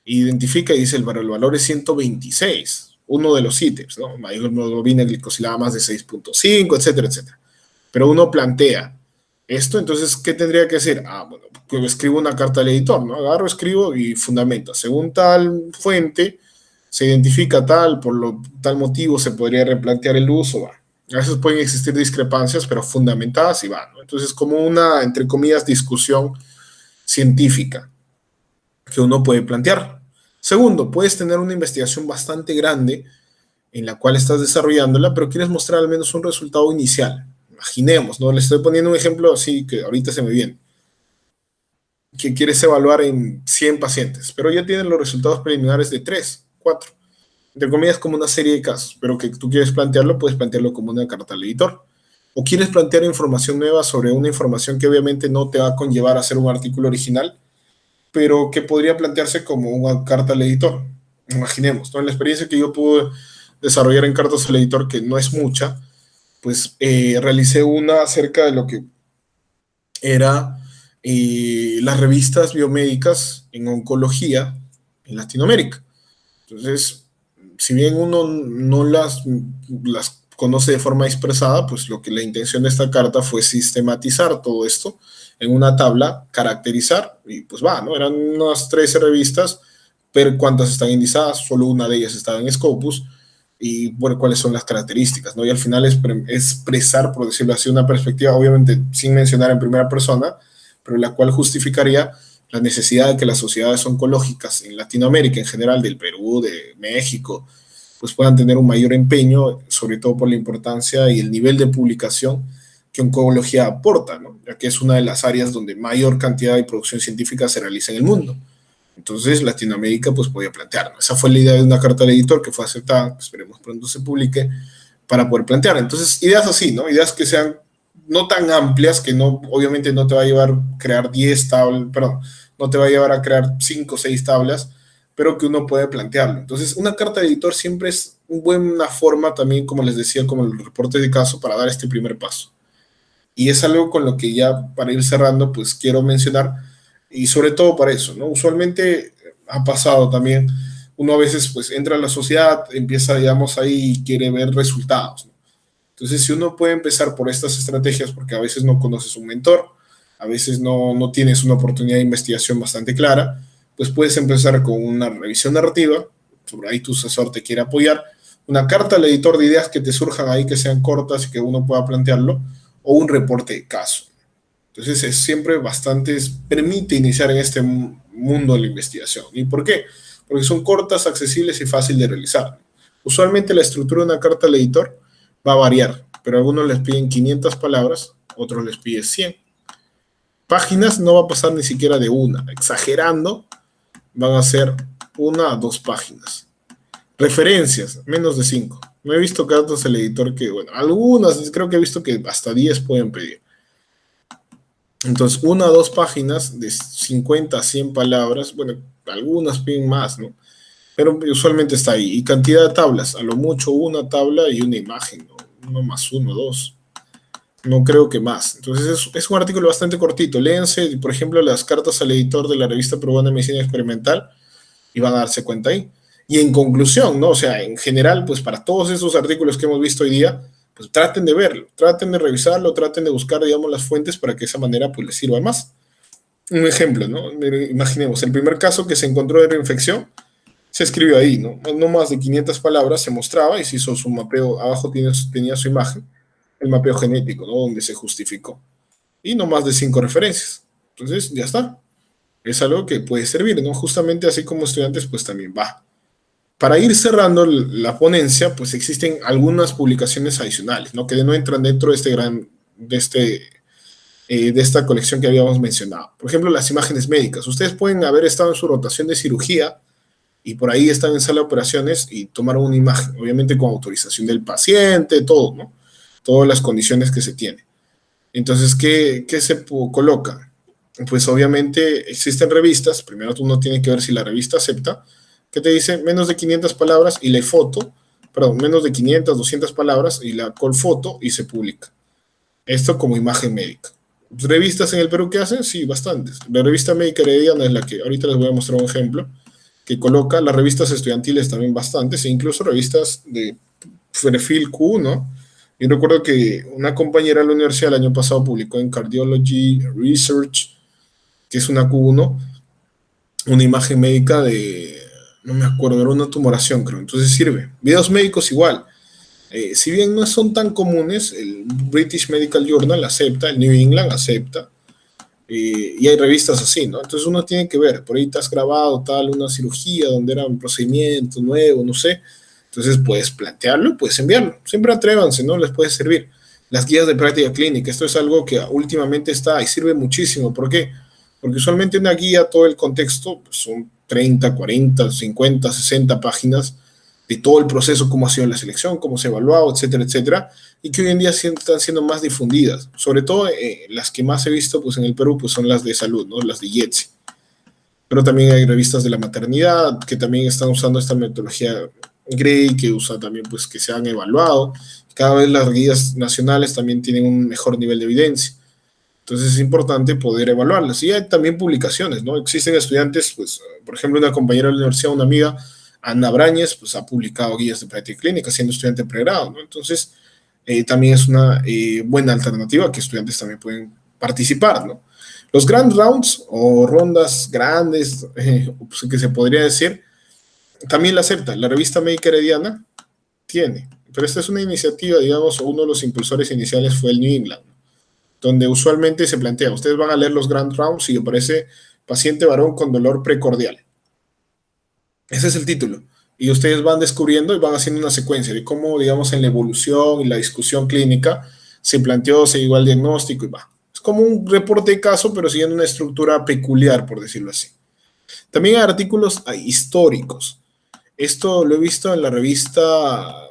identifica y dice el valor es 126, uno de los ítems, ¿no? Hemoglobina glicosilada más de 6.5, etcétera, etcétera. Pero uno plantea esto, entonces, ¿qué tendría que hacer? Bueno, pues escribo una carta al editor, ¿no? Agarro, escribo y fundamento. Según tal fuente, se identifica tal, tal motivo se podría replantear el uso, va. A veces pueden existir discrepancias, pero fundamentadas y va, ¿no? Entonces, como una, entre comillas, discusión científica que uno puede plantear. Segundo, puedes tener una investigación bastante grande en la cual estás desarrollándola, pero quieres mostrar al menos un resultado inicial. Imaginemos, ¿no? Le estoy poniendo un ejemplo así que ahorita se me viene. Que quieres evaluar en 100 pacientes, pero ya tienes los resultados preliminares de 3, 4. Entre comillas, como una serie de casos, pero que tú quieres plantearlo, puedes plantearlo como una carta al editor. O quieres plantear información nueva sobre una información que obviamente no te va a conllevar a hacer un artículo original, pero que podría plantearse como una carta al editor. Imaginemos, ¿no? La experiencia que yo pude desarrollar en cartas al editor, que no es mucha, pues realicé una acerca de lo que era las revistas biomédicas en oncología en Latinoamérica. Entonces, si bien uno no las conoce de forma expresada, pues lo que la intención de esta carta fue sistematizar todo esto en una tabla, caracterizar, y pues va, ¿no? Eran unas 13 revistas, ver cuántas están indizadas, solo una de ellas estaba en Scopus, y bueno, cuáles son las características, ¿no? Y al final es expresar, por decirlo así, una perspectiva, obviamente sin mencionar en primera persona, pero la cual justificaría la necesidad de que las sociedades oncológicas en Latinoamérica en general, del Perú, de México, pues puedan tener un mayor empeño, sobre todo por la importancia y el nivel de publicación que oncología aporta, ¿no? Ya que es una de las áreas donde mayor cantidad de producción científica se realiza en el mundo. Entonces Latinoamérica pues podía plantear, ¿no? Esa fue la idea de una carta al editor que fue aceptada, esperemos pronto se publique, para poder plantear. Entonces, ideas así, ¿no? Ideas que sean no tan amplias, que no, obviamente no te va a llevar a crear 10 tablas, perdón, no te va a llevar a crear 5 o 6 tablas, pero que uno puede plantearlo. Entonces, una carta de editor siempre es una buena forma también, como les decía, como el reporte de caso, para dar este primer paso. Y es algo con lo que ya para ir cerrando, pues quiero mencionar, y sobre todo para eso, ¿no? Usualmente ha pasado también, uno a veces pues entra a la sociedad, empieza, digamos, ahí y quiere ver resultados, ¿no? Entonces, si uno puede empezar por estas estrategias, porque a veces no conoces un mentor, a veces no tienes una oportunidad de investigación bastante clara, pues puedes empezar con una revisión narrativa, sobre ahí tu asesor te quiere apoyar, una carta al editor de ideas que te surjan ahí, que sean cortas y que uno pueda plantearlo, o un reporte de caso. Entonces, es siempre bastante, permite iniciar en este mundo de la investigación. ¿Y por qué? Porque son cortas, accesibles y fácil de realizar. Usualmente la estructura de una carta al editor va a variar, pero algunos les piden 500 palabras, otros les piden 100. Páginas no va a pasar ni siquiera de una, exagerando, van a ser 1 a 2 páginas. Referencias, menos de 5. No he visto cartas al editor que, bueno, algunas, creo que he visto que hasta 10 pueden pedir. Entonces, 1 a 2 páginas de 50 a 100 palabras, bueno, algunas piden más, ¿no? Pero usualmente está ahí. Y cantidad de tablas, a lo mucho una tabla y una imagen, ¿no? 1 más 1, 2. No creo que más. Entonces es un artículo bastante cortito. Léanse, por ejemplo, las cartas al editor de la revista Peruana de Medicina Experimental y van a darse cuenta ahí. Y en conclusión, ¿no? O sea, en general, pues para todos esos artículos que hemos visto hoy día, pues traten de verlo, traten de revisarlo, traten de buscar, digamos, las fuentes para que de esa manera pues les sirva más. Un ejemplo, ¿no? Imaginemos, el primer caso que se encontró de reinfección se escribió ahí, ¿no? No más de 500 palabras se mostraba y se hizo su mapeo, abajo tenía su imagen, el mapeo genético, ¿no? Donde se justificó. Y no más de 5 referencias. Entonces, ya está. Es algo que puede servir, ¿no? Justamente así como estudiantes, pues también va. Para ir cerrando la ponencia, pues existen algunas publicaciones adicionales, ¿no? Que no entran dentro de de esta colección que habíamos mencionado. Por ejemplo, las imágenes médicas. Ustedes pueden haber estado en su rotación de cirugía y por ahí están en sala de operaciones y tomaron una imagen, obviamente con autorización del paciente, todo, ¿no? Todas las condiciones que se tienen. Entonces, ¿qué se coloca? Pues obviamente existen revistas, primero uno tiene que ver si la revista acepta, que te dice menos de 500 palabras y la foto, perdón, menos de 500, 200 palabras y la con foto y se publica. Esto como imagen médica. ¿Revistas en el Perú qué hacen? Sí, bastantes. La revista médica Herediana es la que, ahorita les voy a mostrar un ejemplo, que coloca las revistas estudiantiles también bastantes, e incluso revistas de perfil Q1. Y recuerdo que una compañera de la universidad el año pasado publicó en Cardiology Research, que es una Q1, una imagen médica de, no me acuerdo, era una tumoración, creo. Entonces sirve. Videos médicos igual. Si bien no son tan comunes, el British Medical Journal acepta, el New England acepta, y hay revistas así, ¿no? Entonces uno tiene que ver, por ahí te has grabado tal, una cirugía donde era un procedimiento nuevo, no sé. Entonces puedes plantearlo y puedes enviarlo. Siempre atrévanse, ¿no? Les puede servir. Las guías de práctica clínica, esto es algo que últimamente está y sirve muchísimo. ¿Por qué? Porque usualmente una guía, todo el contexto, pues son 30, 40, 50, 60 páginas de todo el proceso, cómo ha sido la selección, cómo se ha evaluado, etcétera, etcétera, y que hoy en día están siendo más difundidas. Sobre todo las que más he visto pues, en el Perú pues, son las de salud, ¿no? Las de IETSE. Pero también hay revistas de la maternidad que también están usando esta metodología Gray, que usa también pues que se han evaluado. Cada vez las guías nacionales también tienen un mejor nivel de evidencia. Entonces es importante poder evaluarlas. Y hay también publicaciones, ¿no? Existen estudiantes, pues, por ejemplo, una compañera de la universidad, una amiga, Ana Brañez, pues ha publicado guías de práctica clínica siendo estudiante de pregrado, ¿no? Entonces, también es una buena alternativa que estudiantes también pueden participar, ¿no? Los Grand Rounds o rondas grandes, pues, que se podría decir, también la acepta. La revista Médica Herediana tiene, pero esta es una iniciativa, digamos, o uno de los impulsores iniciales fue el New England, donde usualmente se plantea, ustedes van a leer los Grand Rounds y aparece paciente varón con dolor precordial. Ese es el título. Y ustedes van descubriendo y van haciendo una secuencia de cómo, digamos, en la evolución y la discusión clínica se planteó, se llegó al diagnóstico y va. Es como un reporte de caso, pero siguiendo una estructura peculiar, por decirlo así. También hay artículos históricos. Esto lo he visto en la revista,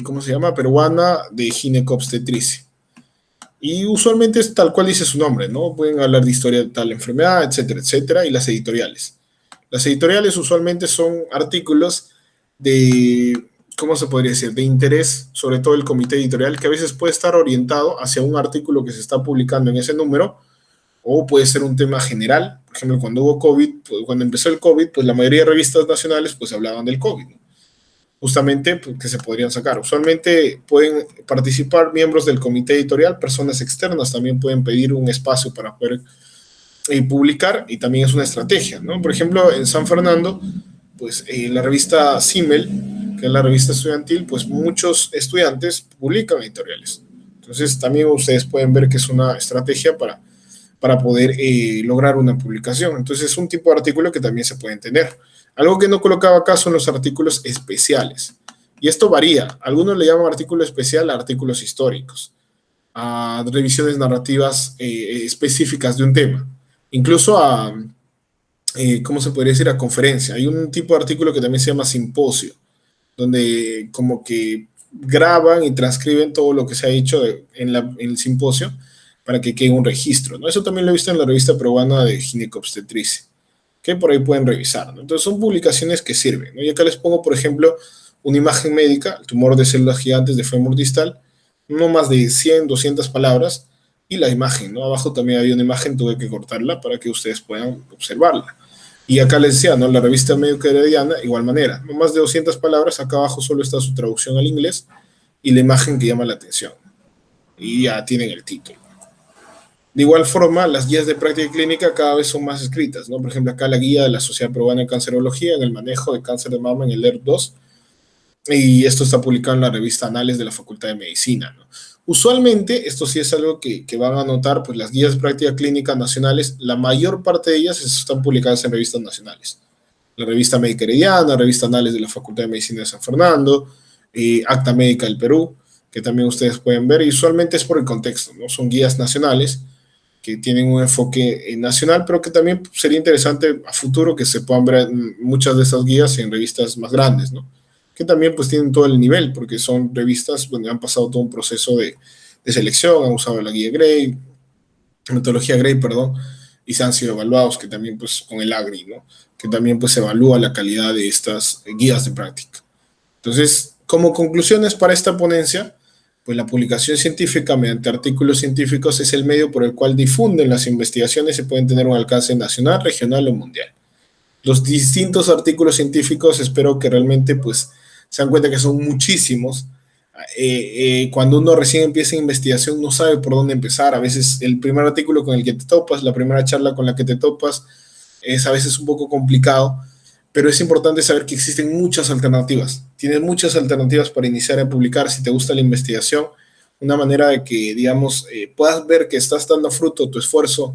¿cómo se llama? Peruana de ginecobstetricia. Y usualmente es tal cual dice su nombre, ¿no? Pueden hablar de historia de tal enfermedad, etcétera, etcétera, y las editoriales. Las editoriales usualmente son artículos de, ¿cómo se podría decir?, de interés, sobre todo el comité editorial, que a veces puede estar orientado hacia un artículo que se está publicando en ese número, o puede ser un tema general. Por ejemplo, cuando hubo COVID, pues, cuando empezó el COVID, pues la mayoría de revistas nacionales pues hablaban del COVID, ¿no? Justamente pues, que se podrían sacar. Usualmente pueden participar miembros del comité editorial, personas externas también pueden pedir un espacio para poder publicar, y también es una estrategia, ¿no? Por ejemplo, en San Fernando, pues la revista CIMEL, que es la revista estudiantil, pues muchos estudiantes publican editoriales. Entonces también ustedes pueden ver que es una estrategia para poder lograr una publicación. Entonces es un tipo de artículo que también se pueden tener. Algo que no colocaba acá son los artículos especiales. Y esto varía. Algunos le llaman artículo especial a artículos históricos, a revisiones narrativas específicas de un tema, incluso a, ¿cómo se podría decir?, a conferencia. Hay un tipo de artículo que también se llama simposio, donde como que graban y transcriben todo lo que se ha hecho en el simposio para que quede un registro, ¿no? Eso también lo he visto en la revista peruana de ginecobstetricia, que por ahí pueden revisar, ¿no? Entonces son publicaciones que sirven, ¿no? Y acá les pongo, por ejemplo, una imagen médica, el tumor de células gigantes de fémur distal, no más de 100, 200 palabras, y la imagen, ¿no? Abajo también había una imagen, tuve que cortarla para que ustedes puedan observarla. Y acá les decía, ¿no? La revista Médica Herediana, igual manera, no más de 200 palabras, acá abajo solo está su traducción al inglés y la imagen que llama la atención. Y ya tienen el título. De igual forma, las guías de práctica clínica cada vez son más escritas, ¿no? Por ejemplo, acá la guía de la Sociedad Peruana de Cancerología en el manejo de cáncer de mama en el ERP2, y esto está publicado en la revista Anales de la Facultad de Medicina, ¿no? Usualmente, esto sí es algo que van a notar, pues las guías de práctica clínica nacionales, la mayor parte de ellas están publicadas en revistas nacionales. La revista Médica Herediana, revista Anales de la Facultad de Medicina de San Fernando, Acta Médica del Perú, que también ustedes pueden ver, y usualmente es por el contexto, ¿no? Son guías nacionales que tienen un enfoque nacional, pero que también sería interesante a futuro que se puedan ver muchas de esas guías en revistas más grandes, ¿no? Que también pues tienen todo el nivel, porque son revistas donde han pasado todo un proceso de selección, han usado la guía Gray, metodología Gray, perdón, y se han sido evaluados, que también pues con el AGRI, ¿no? Que también pues se evalúa la calidad de estas guías de práctica. Entonces, como conclusiones para esta ponencia, pues la publicación científica mediante artículos científicos es el medio por el cual difunden las investigaciones y pueden tener un alcance nacional, regional o mundial. Los distintos artículos científicos, espero que realmente pues se dan cuenta que son muchísimos. Cuando uno recién empieza investigación no sabe por dónde empezar. A veces el primer artículo con el que te topas, la primera charla con la que te topas, es a veces un poco complicado, pero es importante saber que existen muchas alternativas. Tienes muchas alternativas para iniciar a publicar si te gusta la investigación. Una manera de que, digamos, puedas ver que estás dando fruto a tu esfuerzo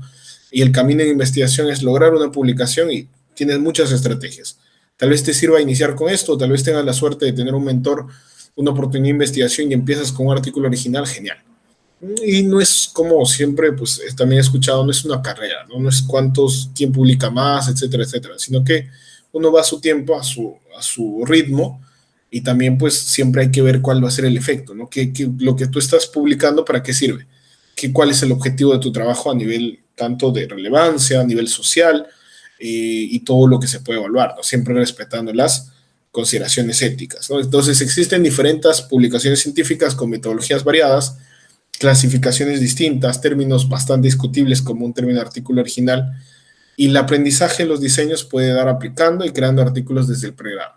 y el camino de investigación es lograr una publicación, y tienes muchas estrategias. Tal vez te sirva iniciar con esto, tal vez tengas la suerte de tener un mentor, una oportunidad de investigación y empiezas con un artículo original, genial. Y no es como siempre, pues también he escuchado, no es una carrera, ¿no? No es quién publica más, etcétera, etcétera, sino que uno va a su tiempo, a su ritmo, y también pues siempre hay que ver cuál va a ser el efecto, ¿no? Lo que tú estás publicando, ¿para qué sirve? ¿Cuál es el objetivo de tu trabajo a nivel tanto de relevancia, a nivel social, y todo lo que se puede evaluar, ¿no? Siempre respetando las consideraciones éticas, ¿no? Entonces existen diferentes publicaciones científicas con metodologías variadas, clasificaciones distintas, términos bastante discutibles como un término artículo original, y el aprendizaje de los diseños puede dar aplicando y creando artículos desde el pregrado.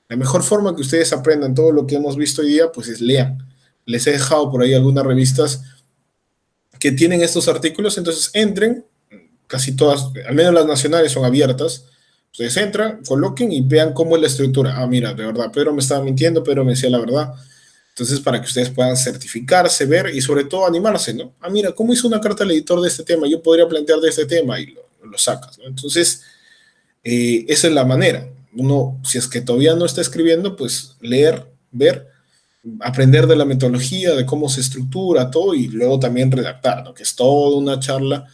La mejor forma que ustedes aprendan todo lo que hemos visto hoy día, pues es lean. Les he dejado por ahí algunas revistas que tienen estos artículos, entonces entren, casi todas, al menos las nacionales son abiertas, ustedes entran, coloquen y vean cómo es la estructura. Ah, mira, de verdad, Pedro me estaba mintiendo, Pedro me decía la verdad. Entonces, para que ustedes puedan certificarse, ver y sobre todo animarse, ¿no? Ah, mira, ¿cómo hizo una carta al editor de este tema? Yo podría plantear de este tema y lo sacas, ¿no? Entonces, esa es la manera. Uno, si es que todavía no está escribiendo, pues leer, ver, aprender de la metodología, de cómo se estructura todo y luego también redactar, ¿no? Que es toda una charla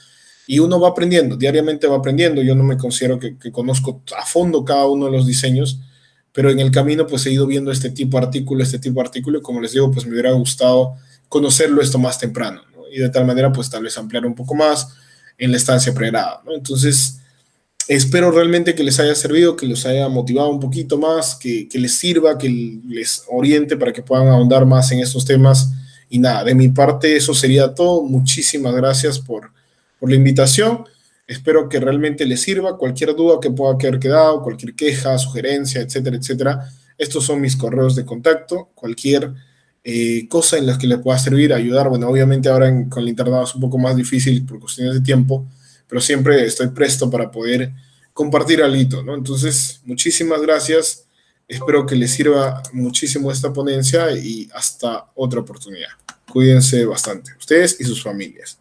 y uno va aprendiendo, diariamente va aprendiendo. Yo no me considero que conozco a fondo cada uno de los diseños, pero en el camino pues he ido viendo este tipo de artículo y como les digo, pues me hubiera gustado conocerlo esto más temprano, ¿no? Y de tal manera pues tal vez ampliar un poco más en la estancia pregrada, ¿no? Entonces, espero realmente que les haya servido, que los haya motivado un poquito más, que les sirva, que les oriente para que puedan ahondar más en estos temas. Y nada, de mi parte eso sería todo. Muchísimas gracias por la invitación. Espero que realmente les sirva. Cualquier duda que pueda haber quedado, cualquier queja, sugerencia, etcétera, etcétera. Estos son mis correos de contacto. Cualquier cosa en la que les pueda servir, ayudar. Bueno, obviamente ahora con el internado es un poco más difícil por cuestiones de tiempo, pero siempre estoy presto para poder compartir algo, ¿no? Entonces, muchísimas gracias. Espero que les sirva muchísimo esta ponencia y hasta otra oportunidad. Cuídense bastante, ustedes y sus familias.